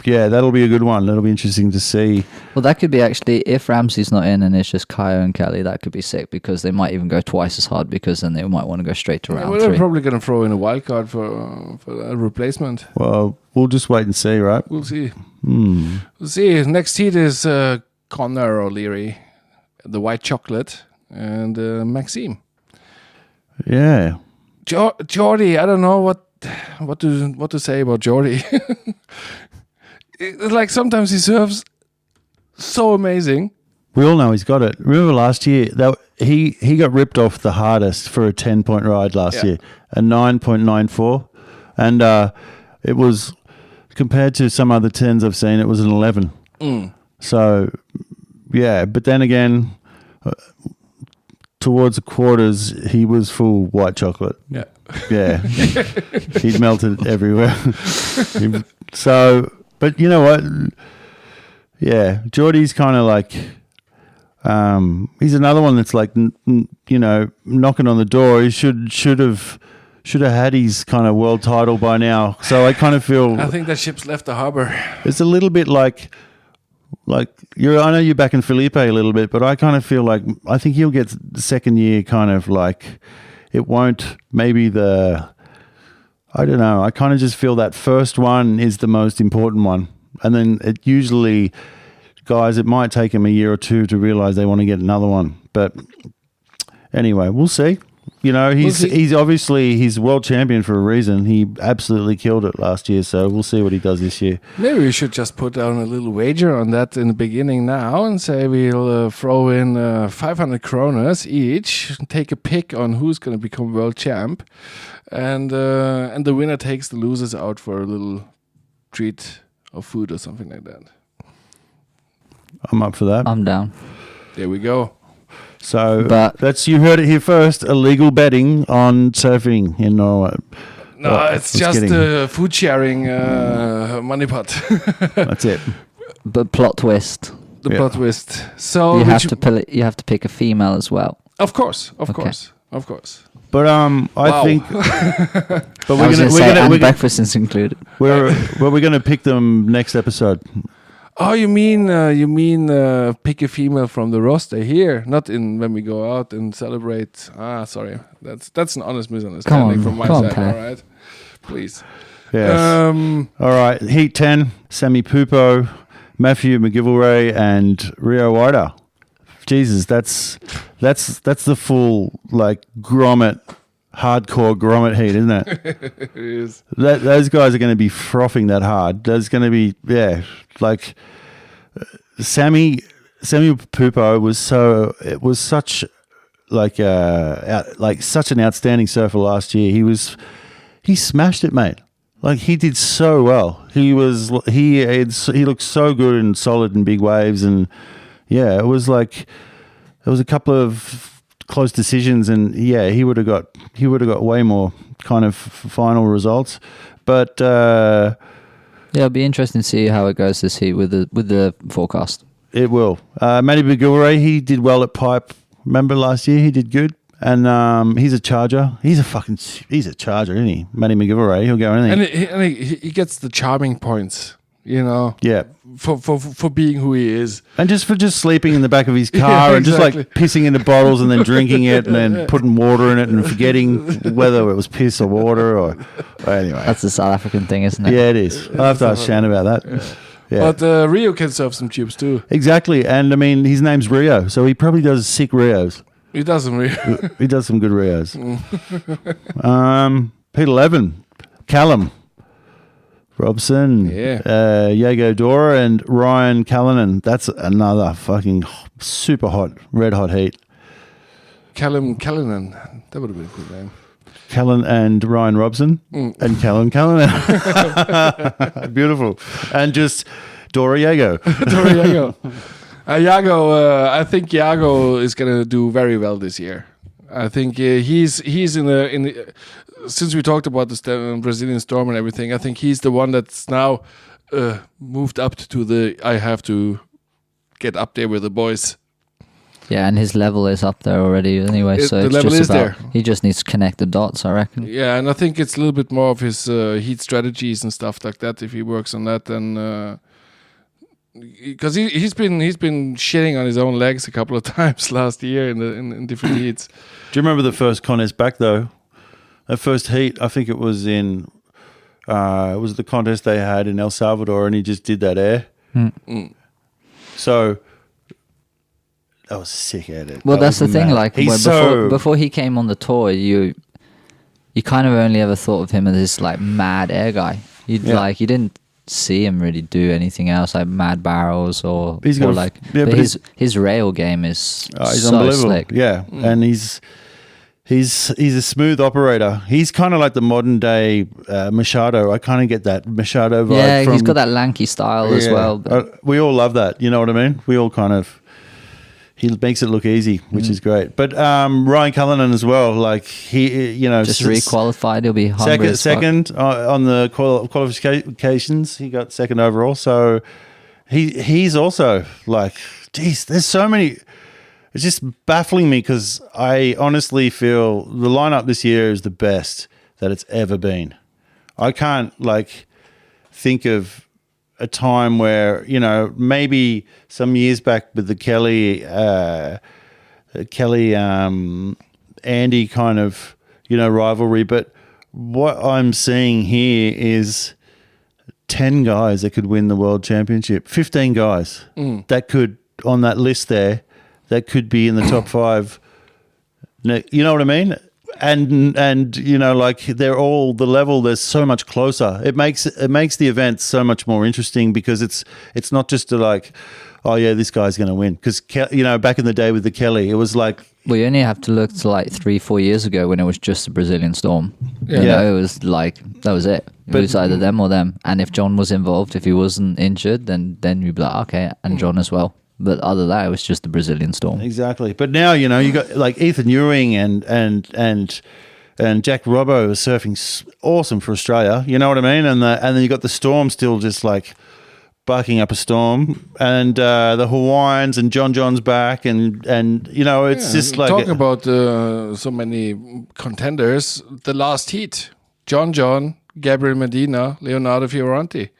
yeah, that'll be a good one. That'll be interesting to see. Well, that could be actually, if Ramsey's not in and it's just Kaio and Kelly, that could be sick because they might even go twice as hard because then they might want to go straight to round Well, they're 3. probably going to throw in a wild card for a replacement. Well, we'll just wait and see, right? We'll see. We'll see. Next heat is Connor O'Leary, the white chocolate, and Maxime. Yeah. Jordy, I don't know what to say about Jordy. Like sometimes he serves so amazing. We all know he's got it. Remember last year that he got ripped off the hardest for a 10-point ride last year, a 9.94, and it was compared to some other 10s I've seen, it was an 11. So yeah, but then again, towards the quarters, he was full white chocolate. Yeah. Yeah, he'd melted everywhere. So, but you know what? Yeah, Geordie's kind of like, he's another one that's like, you know, knocking on the door. He should have had his kind of world title by now. So I kind of feel I think that ship's left the harbor. it's a little bit like I know you're back in Felipe a little bit, but I kind of feel like I think he'll get the second year kind of like. It won't maybe I don't know. I kind of just feel that first one is the most important one. And then it usually, guys, it might take him a year or two to realize they want to get another one. But anyway, we'll see. You know, he's obviously he's world champion for a reason. He absolutely killed it last year. So we'll see what he does this year. Maybe we should just put down a little wager on that in the beginning now and say we'll throw in 500 kronas each, take a pick on who's going to become world champ, and the winner takes the losers out for a little treat of food or something like that. I'm up for that. I'm down. There we go. So But- that's you heard it here first. Illegal betting on surfing in Norway. No, Well, it's just just kidding. food sharing money pot. That's it. But plot twist. The Yeah. plot twist. So You which- you have to pick a female as well. Of course. Okay. But I Wow. think. But I was going to say, and we're gonna breakfast is included. we're going to pick them next episode. Oh, you mean pick a female from the roster here, not in when we go out and celebrate. Ah, sorry, that's an honest misunderstanding from my come on, side. Pat. All right, please. Yes. All right. Heat 10, Sammy Pupo, Matthew McGivilray, and Rio Wider. Jesus, that's the full like grommet, hardcore grommet heat, isn't it? It is. Those guys are going to be frothing that hard. There's going to be like Sammy Pupo was such such an outstanding surfer last year. He smashed it, mate. Like he did so well. He looked so good and solid in big waves, and yeah, it was like there was a couple of close decisions, and yeah, he would have got way more kind of final results. But Yeah, it'll be interesting to see how it goes this heat with the forecast. it will. Matty McGilray, he did well at Pipe. Remember last year, he did good. And he's a charger. He's a charger, isn't he? Matty McGilray, he'll go anything. And he gets the charming points, you know, Yeah. for being who he is. And just sleeping in the back of his car Yeah, and just exactly. like pissing into bottles and then drinking it and then putting water in it and forgetting whether it was piss or water or anyway. That's the South African thing, isn't it? Yeah, it is. I'll have to ask Shan about that. Yeah. But Rio can surf some tubes too. Exactly. And I mean, his name's Rio, so he probably does sick Rios. He doesn't Rio. He does some good Rios. Pete 11, Callum. Robson, Jago Dora, and Ryan Callanan. That's another fucking super hot, red hot heat. Callanan. That would have been a good name. Callan and Ryan Robson and Callan Callanan. Beautiful. And just Dora Jago. Dora Jago. I think Jago is going to do very well this year. I think he's in the since we talked about the Brazilian Storm and everything, I think he's the one that's now moved up to the I have to get up there with the boys. Yeah, and his level is up there already anyway. So the it's level just is about, there. he just needs to connect the dots, I reckon. Yeah, and I think it's a little bit more of his heat strategies and stuff like that. If he works on that, then because he's been shitting on his own legs a couple of times last year in different heats. Do you remember the first contest back though? That first heat, I think it was in it was the contest they had in El Salvador, and he just did that air. So that was sick at it. Well, that's the thing. Like He's before he came on the tour, you kind of only ever thought of him as this like mad air guy. You didn't see him really do anything else like mad barrels or his rail game is so unbelievable. slick. Yeah, and he's a smooth operator. He's kind of like the modern day Machado. I kind of get that Machado vibe. Yeah, he's got that lanky style as well. We all love that. You know what I mean? We all kind of. He makes it look easy, which is great. But Ryan Callanan as well, like he, just re-qualified. He'll be hungry second on the qualifications. He got second overall, so he's also like, geez, there's so many. It's just baffling me because I honestly feel the lineup this year is the best that it's ever been. I can't think of a time where, maybe some years back with the Kelly Andy kind of, rivalry. But what I'm seeing here is 10 guys that could win the world championship, 15 guys that could, on that list there, that could be in the top 5. You know what I mean? And they're all the level. There's so much closer. It makes the event so much more interesting because it's not just oh yeah, this guy's going to win. Because back in the day with the Kelly, it was like. Well, you only have to look to 3-4 years ago when it was just the Brazilian Storm. Yeah. It was that was it. It was either them or them. And if John was involved, if he wasn't injured, then you'd be like, okay, and John as well. But other than that, it was just the Brazilian Storm. Exactly. But now, you got Ethan Ewing and Jack Robbo surfing awesome for Australia. You know what I mean? And then you got the Storm still just barking up a storm, and the Hawaiians and John's back, and it's just talking about so many contenders. The last heat: John, Gabriel Medina, Leonardo Fioranti.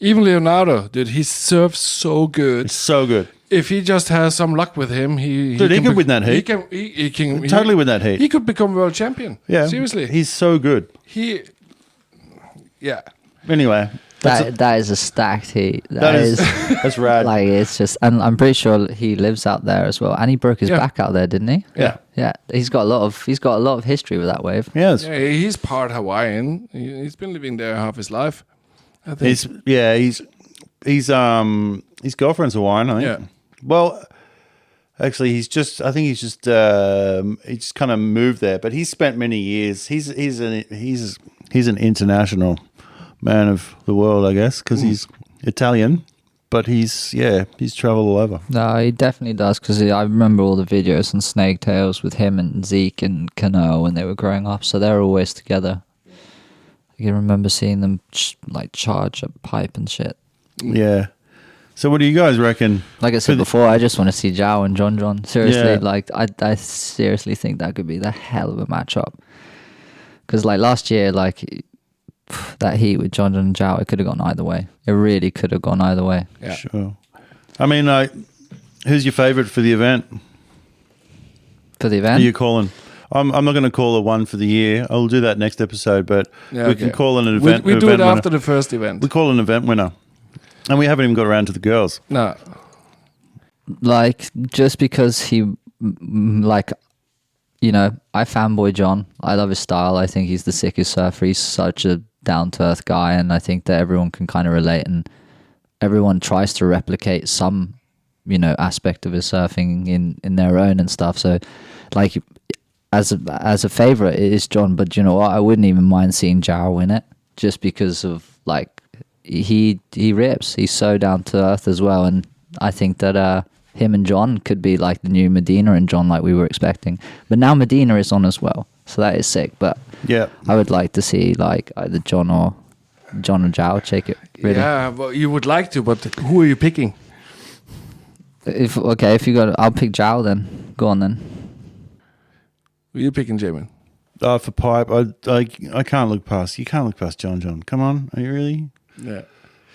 Even Leonardo, dude, he surfs so good. It's so good. If he just has some luck with him, he could win that heat. He can totally win that heat. He could become world champion. Yeah, seriously, he's so good. Anyway, that is a stacked heat. That's rad. It's just, and I'm pretty sure he lives out there as well. And he broke his back out there, didn't he? Yeah. He's got a lot of history with that wave. Yes. Yeah, he's part Hawaiian. He's been living there half his life. I think. His girlfriend's Hawaiian, I think. Yeah. Well, actually, he's just kind of moved there, but he's spent many years. He's an international man of the world, I guess, because he's Italian, but he's traveled all over. No, he definitely does, because I remember all the videos on Snake Tails with him and Zeke and Cano when they were growing up, so they're always together. I can remember seeing them charge a pipe and shit. Yeah. So what do you guys reckon? Like I said before, I just want to see Zhao and John. Seriously, I seriously think that could be the hell of a matchup. Because last year, that heat with John and Zhao, it could have gone either way. It really could have gone either way. Yeah. Sure. I mean, who's your favourite for the event? For the event? Who are you calling? I'm not going to call a one for the year. I'll do that next episode, but we can call an event. We do it after the first event. We call an event winner. And we haven't even got around to the girls. No. Just because he, I fanboy John. I love his style. I think he's the sickest surfer. He's such a down to earth guy, and I think that everyone can kind of relate, and everyone tries to replicate some, aspect of his surfing in their own and stuff. So, like, as a favorite, it is John. But you know what? I wouldn't even mind seeing Jao win it, just because of like he rips. He's so down to earth as well, and I think that him and John could be like the new Medina and John, like we were expecting. But now Medina is on as well, so that is sick. But Yeah. I would like to see like either John or Zhao take it. Really. Yeah, well, you would like to, but who are you picking? If you got, I'll pick Zhao then. Go on then. Who are you picking, Jaymin? For pipe, I can't look past. You can't look past John. Come on, are you really? Yeah.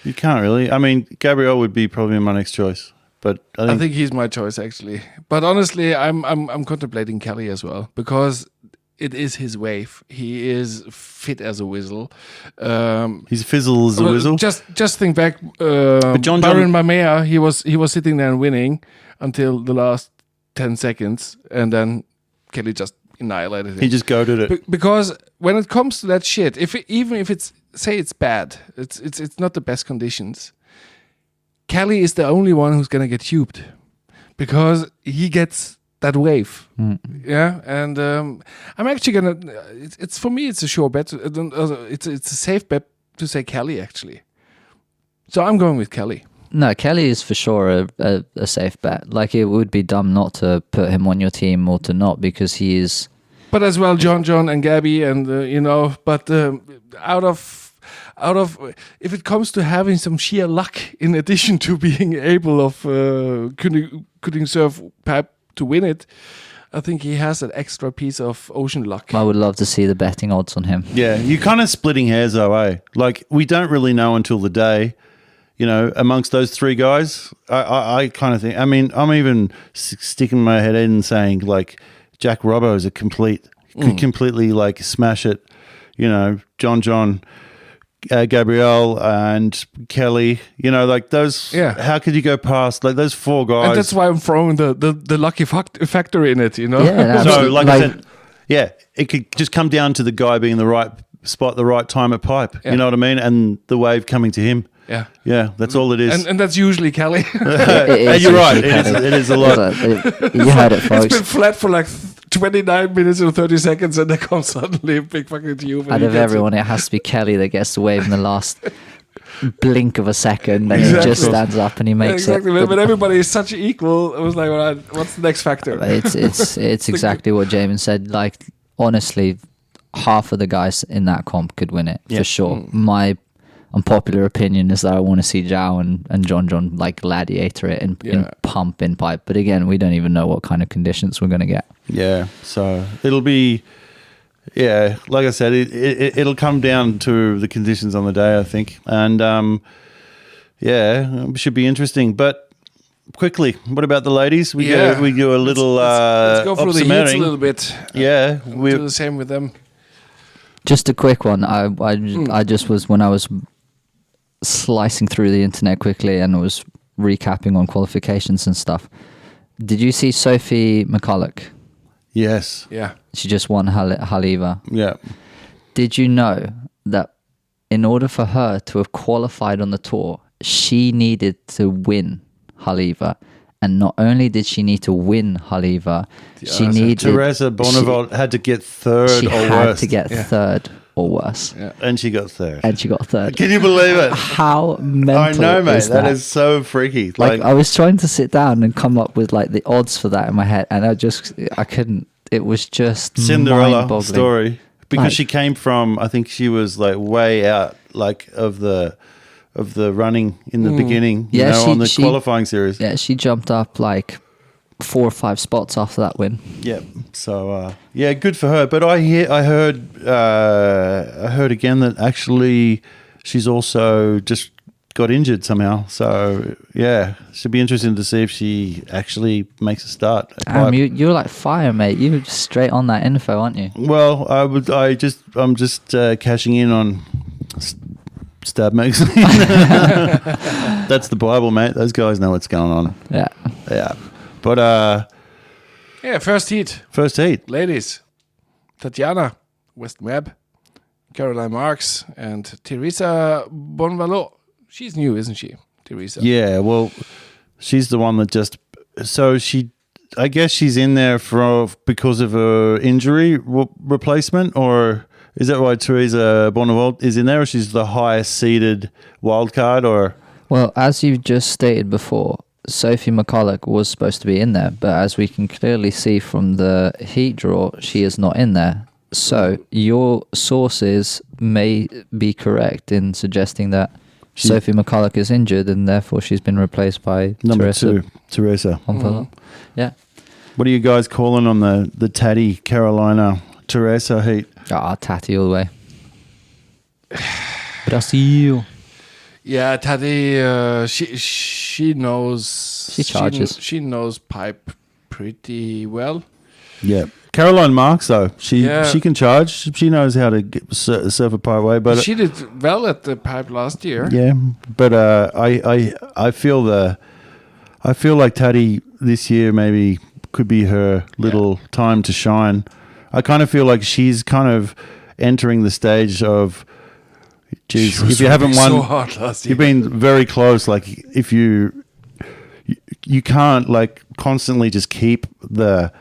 You can't really. I mean, Gabriel would be probably my next choice, but I think he's my choice actually. But honestly, I'm contemplating Kelly as well, because it is his wave. He is fit as a Wizzel. he's fizzle as a Wizzel. Just think back. John- Baron Mamea, he was sitting there and winning until the last 10 seconds, and then Kelly just annihilated him. He just goated it. Because when it comes to that shit, even if it's, say it's bad, it's not the best conditions, Kelly is the only one who's gonna get tubed, because he gets that wave. Yeah, and I'm actually gonna. It's for me, it's a sure bet. It's a safe bet to say Kelly actually. So I'm going with Kelly. No, Kelly is for sure a safe bet. Like, it would be dumb not to put him on your team or to not, because he is. But as well, John and Gabby, and but out of if it comes to having some sheer luck in addition to being able of couldn't serve pipe to win it, I think he has that extra piece of ocean luck. I would love to see the betting odds on him. Yeah, you're kind of splitting hairs though, eh? Like, we don't really know until the day, amongst those three guys. I kind of think, I mean, I'm even sticking my head in and saying, like, Jack Robbo is could completely, like, smash it. John, Gabrielle and Kelly, like those. Yeah. How could you go past, like, those four guys? And that's why I'm throwing the lucky factor in it, Yeah, So, absolutely. like I said, yeah, it could just come down to the guy being in the right spot, the right time at pipe. Yeah. You know what I mean? And the wave coming to him. Yeah. Yeah, that's all it is. And that's usually Kelly. You're right. It is a lot. You heard it, It's folks. been flat for like 29 minutes or 30 seconds, and there comes suddenly a big fucking tube. and Out he of gets everyone, it has to be Kelly that gets the wave in the last blink of a second, and Exactly. he just stands up and he it. makes Exactly. it. But everybody is such equal. I was like, all right, what's the next factor? It's exactly what Jaymin said. Like, honestly, half of the guys in that comp could win it for sure. My unpopular opinion is that I want to see Zhao and John like gladiator it and pump in pipe. But again, we don't even know what kind of conditions we're going to get. Yeah, so it'll be, like I said, it'll come down to the conditions on the day, I think. And, it should be interesting. But quickly, what about the ladies? We do a little Let's go through the heats a observing. little bit. Yeah, We'll do the same with them. Just a quick one. I just was, when I was slicing through the internet quickly and was recapping on qualifications and stuff. Did you see Sophie McCulloch? Yes. Yeah. She just won Haliva. Yeah. Did you know that in order for her to have qualified on the tour, she needed to win Haliva? And not only did she need to win Haliva, she needed... Teresa Bonnevolt had to get third she or had worse. to get third or worse. Yeah. And she got third. And she got third. Can you believe it? How mental I know, mate. is That is so freaky. Like, I was trying to sit down and come up with like the odds for that in my head, and I couldn't. It was just Cinderella mind-boggling. story. Because Like- she came from, I think she was like way out, like of the running in the beginning, Yeah, on the she- qualifying series. Yeah, she jumped up like 4 or 5 spots after that win. Yeah. So good for her. But I heard again that actually she's also just got injured somehow. So should be interesting to see if she actually makes a start. at Damn, pipe. you're like fire, mate. You're just straight on that info, aren't you? Well, I'm just cashing in on Stab Magazine. That's the Bible, mate. Those guys know what's going on. Yeah. Yeah. But Yeah, first heat. first heat. Ladies. Tatjana, West Mab. Caroline Marks, and Teresa Bonvalot. She's new, isn't she, Teresa? Yeah, well, she's the one that just. So I guess she's in there because of her injury replacement, or is that why Teresa Bonvalot is in there, or she's the highest seeded wild card, or? Well, as you've just stated before, Sophie McCulloch was supposed to be in there, but as we can clearly see from the heat draw, she is not in there. So your sources may be correct in suggesting that Sophie McCulloch is injured and therefore she's been replaced by Number Teresa. 2, Teresa. Yeah. What are you guys calling on the Tatty Carolina Teresa heat? Tatty all the way. Brazil. Yeah, Tati, she knows. She charges. She knows pipe pretty well. Yeah. Caroline Marks, though, she can charge. She knows how to surf a pipe way. But she did well at the pipe last year. Yeah, but I feel like Tatty this year maybe could be her little time to shine. I kind of feel like she's kind of entering the stage of. Geez, if you haven't won, so hard last year. You've been very close. Like if you can't like constantly just keep the,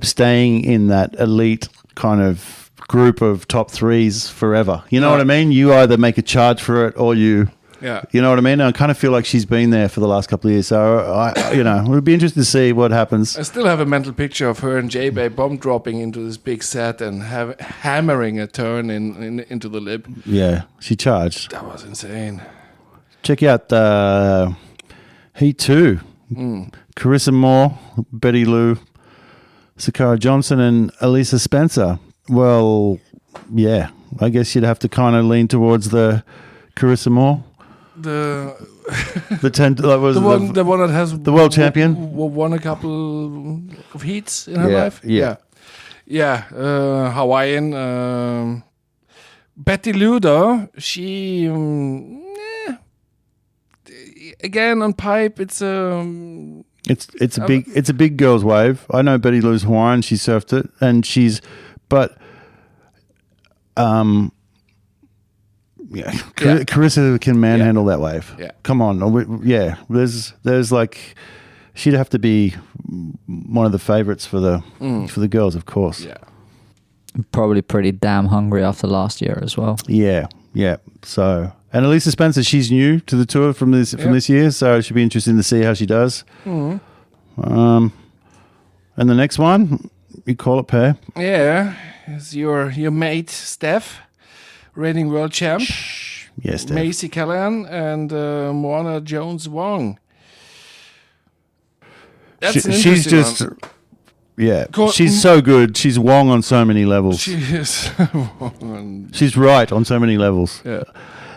staying in that elite kind of group of top threes forever. You know what I mean? You either make a charge for it or you know what I mean? I kind of feel like she's been there for the last couple of years. So it would be interesting to see what happens. I still have a mental picture of her and J-Bay bomb dropping into this big set and hammering a turn into the lip. Yeah, she charged. That was insane. Check out Heat 2. Carissa Moore, Betty Lou, Sakara Johnson, and Elisa Spencer. Well, yeah, I guess you'd have to kind of lean towards the Carissa Moore. The one that has the world champion won a couple of heats in her life. Yeah. Hawaiian. Betty Luder, she again on pipe. It's a big girls wave. I know Betty Lou's Hawaiian. She surfed it, and Carissa can manhandle that wave. Yeah. Come on. There's like, she'd have to be one of the favorites for the girls, of course. Yeah. Probably pretty damn hungry after last year as well. Yeah. So, and Elisa Spencer, she's new to the tour from this year, so it should be interesting to see how she does. And the next one, you call it pair. Yeah, it's your mate Steph, reigning world champ. Yes, Macy Callahan and Moana Jones Wong. That's an she's just one. She's so good. She's Wong on so many levels. She is. She's right on so many levels. Yeah,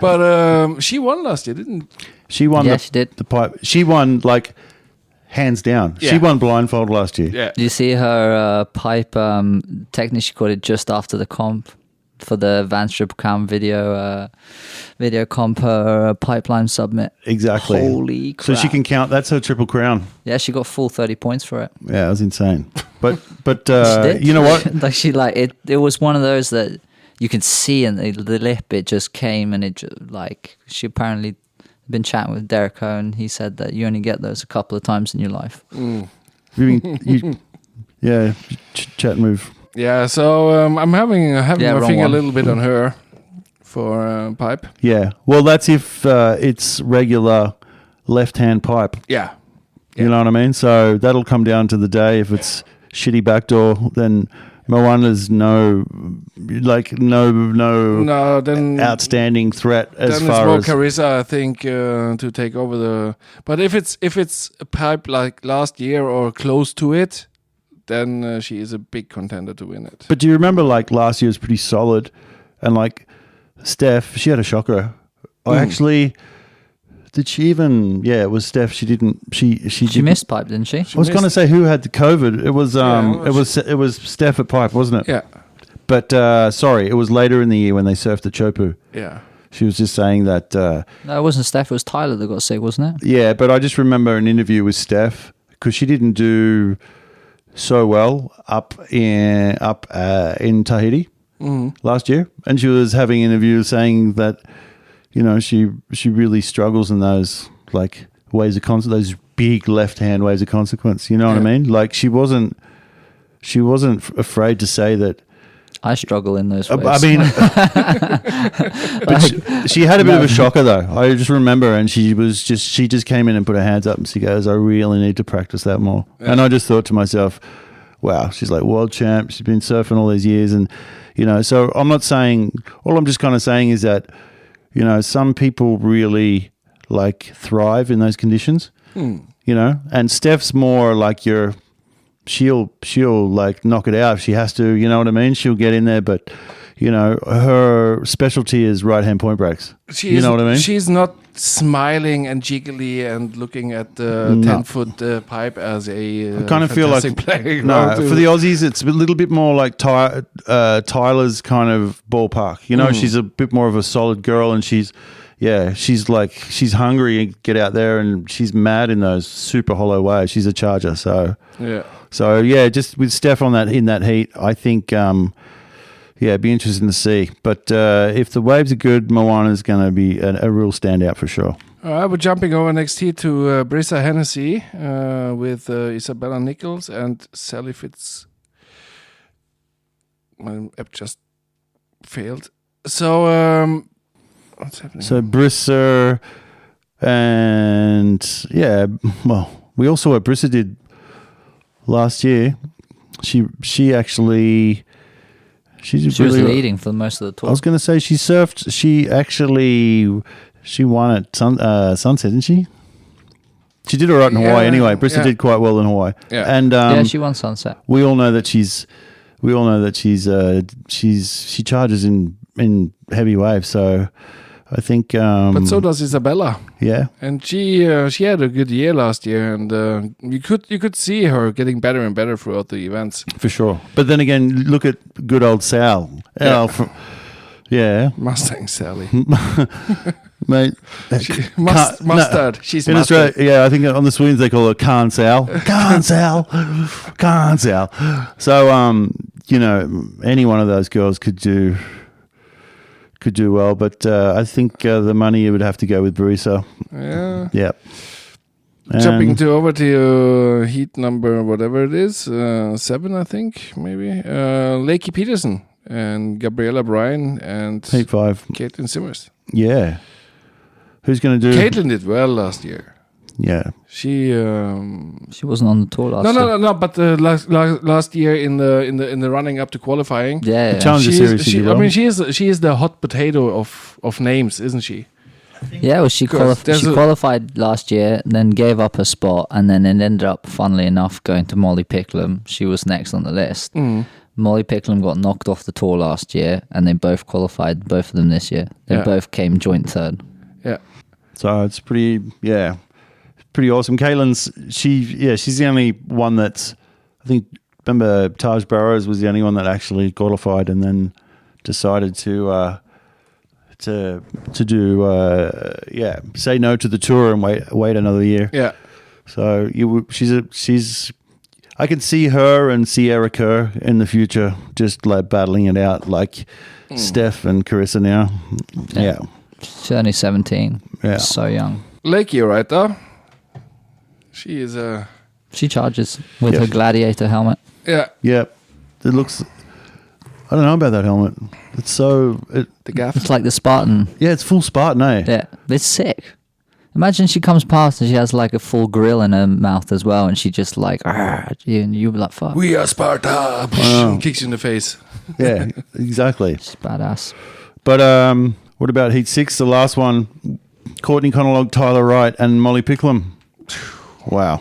but she won last year, didn't she? Won. She did. The pipe. She won like hands down. Yeah. She won blindfold last year. Yeah. You see her pipe. Technically, she caught it just after the comp for the Vans Triple Crown video comp. Her pipeline submit. Exactly. Holy crap! So she can count. That's her Triple Crown. Yeah, she got full 30 points for it. Yeah, it was insane. But you know what? It was one of those that you could see in the lip. It just came and she apparently been chatting with Derek Cohen. He said that you only get those a couple of times in your life. Chat move. Yeah, so I'm having my finger a little bit on her for pipe. Yeah, well, that's if it's regular left-hand pipe. Yeah. You know what I mean? So that'll come down to the day. If it's shitty backdoor, then Moana's no outstanding threat as then far it's more Carissa, I think, to take over the. But if it's a pipe like last year or close to it, then she is a big contender to win it. But do you remember like last year was pretty solid, and like Steph, she had a shocker. Did she even? Yeah, it was Steph. She didn't. She missed pipe, didn't she? I was going to say who had the COVID. It was Steph at pipe, wasn't it? Yeah. But sorry, it was later in the year when they surfed at Chopu. Yeah. She was just saying that. No, it wasn't Steph. It was Tyler that got sick, wasn't it? Yeah, but I just remember an interview with Steph because she didn't do so well up in Tahiti. last year, and she was having interviews saying that, you know, she really struggles in those like waves of those big left hand waves of consequence. You know what I mean? Like she wasn't afraid to say that. I struggle in those ways. I mean, but she had a bit of a shocker though. I just remember, and she just came in and put her hands up, and she goes, "I really need to practice that more." Yeah. And I just thought to myself, "Wow, she's like world champ. She's been surfing all these years, and you know." So I'm not saying. All I'm just kind of saying is that, you know, some people really like thrive in those conditions. You know, and Steph's more like your. She'll like knock it out if she has to, you know what I mean? She'll get in there, but you know, her specialty is right hand point breaks. You know what I mean? She's not smiling and jiggly and looking at the 10-foot pipe as a I kind of feel like player. No, for the Aussies it's a little bit more like Tyler's kind of ballpark. You know, she's a bit more of a solid girl, and she's hungry and get out there, and she's mad in those super hollow waves. She's a charger, so just with Steph in that heat, I think it'd be interesting to see. But if the waves are good, Moana's going to be a real standout for sure. All right, we're jumping over next heat to Brisa Hennessy with Isabella Nichols and Sally Fitz. My app just failed. So. What's happening? So Brisa and we all saw what Brisa did last year. She was leading for most of the tour. I was going to say she surfed. She won at Sunset, didn't she? She did all right in Hawaii anyway. Brisa did quite well in Hawaii. Yeah. And she won Sunset. We all know that she charges in heavy waves. So I think. But so does Isabella. Yeah. And she had a good year last year, and you could see her getting better and better throughout the events. For sure. But then again, look at good old Sal. Mustang Sally. Mate. Mustard. She's in mustard. Australia, I think on the Swings they call her Can't Sal. Can't Sal. Can't Sal. So, you know, any one of those girls could do well, but I think the money would have to go with Brisa. Yeah. Yep. Jumping over to heat number whatever it is, 7 I think maybe. Lakey Peterson and Gabriella Bryan and heat 5. Caitlin Simmers. Yeah. Who's going to do? Caitlin did well last year. Yeah. She wasn't on the tour last year. No. But last year in the running up to qualifying, the Challenger Series. I mean, she is the hot potato of names, isn't she? Yeah, well, she qualified last year, then gave up her spot, and then it ended up, funnily enough, going to Molly Picklum. She was next on the list. Molly Picklum got knocked off the tour last year, and they both qualified, both of them this year. They both came joint third. Yeah. So it's pretty awesome. Caitlin's, she's the only one that's, I think, remember Taj Burrows was the only one that actually qualified and then decided to say no to the tour and wait another year. Yeah. So I can see her and Sierra Kerr in the future just like battling it out like Steph and Carissa now. Yeah. She's only 17. Yeah. So young. Lakey, right though. She is She charges with her Gladiator helmet. Yeah. Yeah. It looks. I don't know about that helmet. It's so. The gaff. It's like the Spartan. Yeah, it's full Spartan, eh? Yeah, it's sick. Imagine she comes past and she has like a full grill in her mouth as well, and she just like, and you be like, fuck. We are Sparta. And kicks you in the face. Yeah, exactly. She's badass. But what about Heat 6, the last one? Courtney Conolog, Tyler Wright, and Molly Picklum. Wow.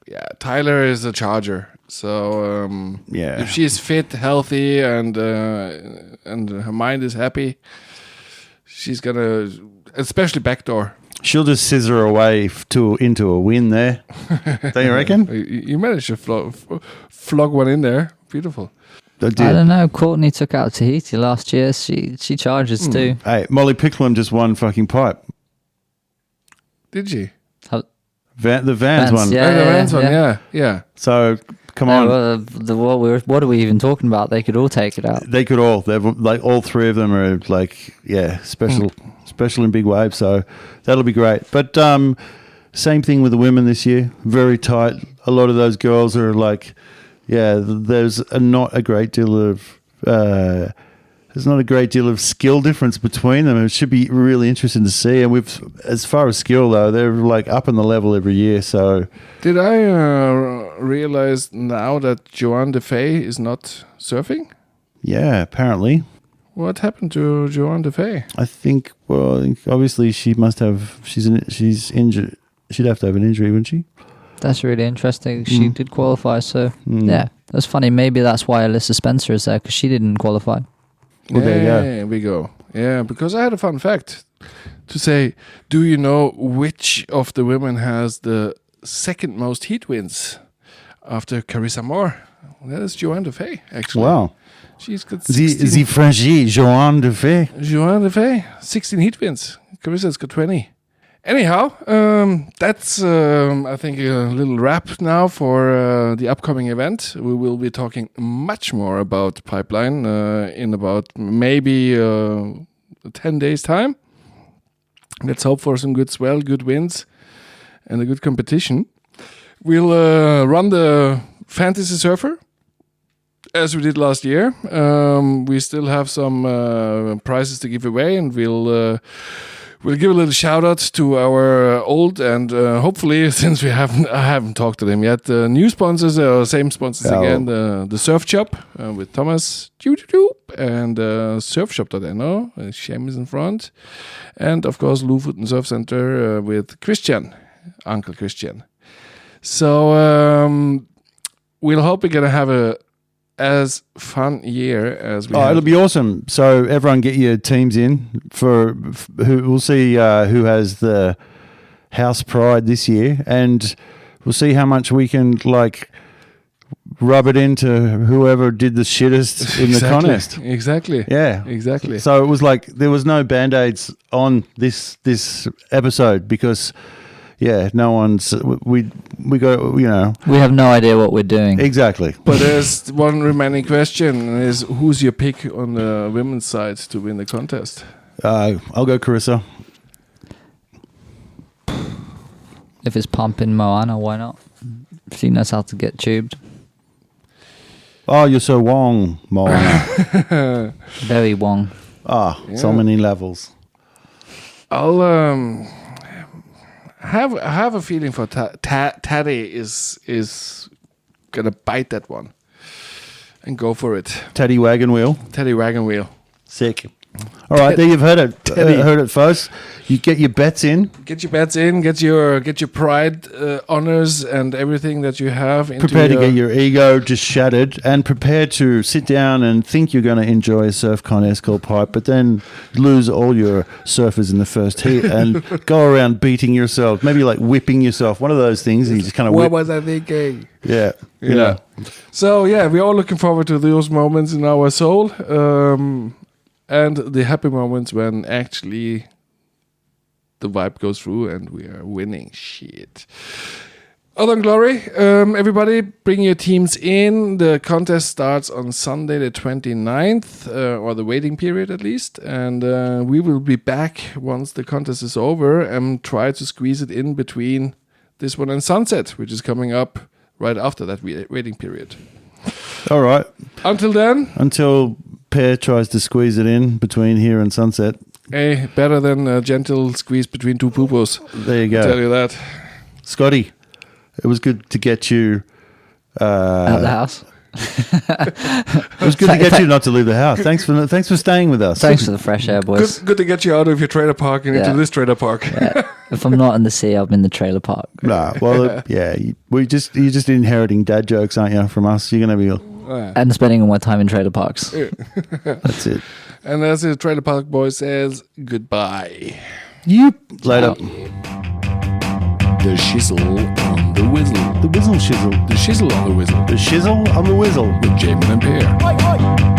Yeah, Tyler is a charger. So if she's fit, healthy, and her mind is happy, she's gonna, especially backdoor. She'll just scissor her way into a win there. Don't you reckon? You managed to flog one in there. Beautiful. I don't know. Courtney took out Tahiti last year. She charges too. Hey, Molly Picklum just won fucking pipe. Did she? The Vans one. Yeah, the Vans one, yeah. So Come on. What are we even talking about? They could all take it out. They could all. They're like all three of them are like special in big waves. So that'll be great. But same thing with the women this year. Very tight. A lot of those girls are like, there's not a great deal of skill difference between them. It should be really interesting to see. And as far as skill though, they're like up in the level every year. So did I realize now that Joanne Defay is not surfing? Yeah, apparently. What happened to Joanne Defay? I think. Well, obviously she must have. She's injured. She'd have to have an injury, wouldn't she? That's really interesting. She did qualify, so yeah, that's funny. Maybe that's why Alyssa Spencer is there, because she didn't qualify. Well, there we go. Yeah, because I had a fun fact to say. Do you know which of the women has the second most heat wins after Carissa Moore? That is Joanne Defay, actually. Wow. She's got 16. The Frenchie, Joanne Defay. Joanne Defay, 16 heat wins. Carissa's got 20. Anyhow, that's, I think, a little wrap now for the upcoming event. We will be talking much more about Pipeline in about maybe 10 days' time. Let's hope for some good swell, good wins, and a good competition. We'll run the Fantasy Surfer, as we did last year. We still have some prizes to give away, and we'll give a little shout out to our old and hopefully, since I haven't talked to them yet, new sponsors, same sponsors again, the Surf Shop with Thomas and surfshop.no, Seamus in front, and of course Lofoten Surf Center with Christian, Uncle Christian. So we'll hope we're gonna have as fun year as we had. It'll be awesome. So everyone get your teams in for who we'll see who has the house pride this year, and we'll see how much we can like rub it into whoever did the shittest in the contest. Exactly. Yeah. Exactly. So it was like there was no band-aids on this episode because no one's we got, you know. We have no idea what we're doing. Exactly. But there's one remaining question: is who's your pick on the women's side to win the contest? I'll go Carissa. If it's pumping Moana, why not? She knows how to get tubed. Oh, you're so wrong, Moana. Very wrong. So many levels. I'll have a feeling for Taddy is gonna bite that one and go for it. Teddy Wagon Wheel. Teddy Wagon Wheel. Sick. All right, there you've heard it. Heard it, folks. You get your bets in. Get your bets in. Get your pride, honors, and everything that you have. Prepare to get your ego just shattered, and prepare to sit down and think you're going to enjoy a surf contest called Pipe, but then lose all your surfers in the first heat and go around beating yourself, maybe like whipping yourself. One of those things. You just kind of what was I thinking? Yeah. Yeah. So we're all looking forward to those moments in our soul. And the happy moments when actually the vibe goes through and we are winning shit. All on glory. Everybody, bring your teams in. The contest starts on Sunday the 29th, or the waiting period at least. And we will be back once the contest is over and try to squeeze it in between this one and Sunset, which is coming up right after that waiting period. All right. Until then. Until Per tries to squeeze it in between here and Sunset. Hey, better than a gentle squeeze between two poopos. There you go. I'll tell you that. Scotty, it was good to get you... out the house. It was good to get you not to leave the house. Thanks for staying with us. Thanks for the fresh air, boys. Good to get you out of your trailer park and into this trailer park. Yeah. If I'm not in the sea, I'm in the trailer park. Nah, well, you're just inheriting dad jokes, aren't you, from us? You're going to be... And spending all my time in trailer parks. That's it. And as the trailer park boy says, goodbye. Later. The Shizzel on the Wizzel. The Wizzel Shizzle. The Shizzle on the Wizzel. The Shizzle on the Wizzel. With Jaymin and Per.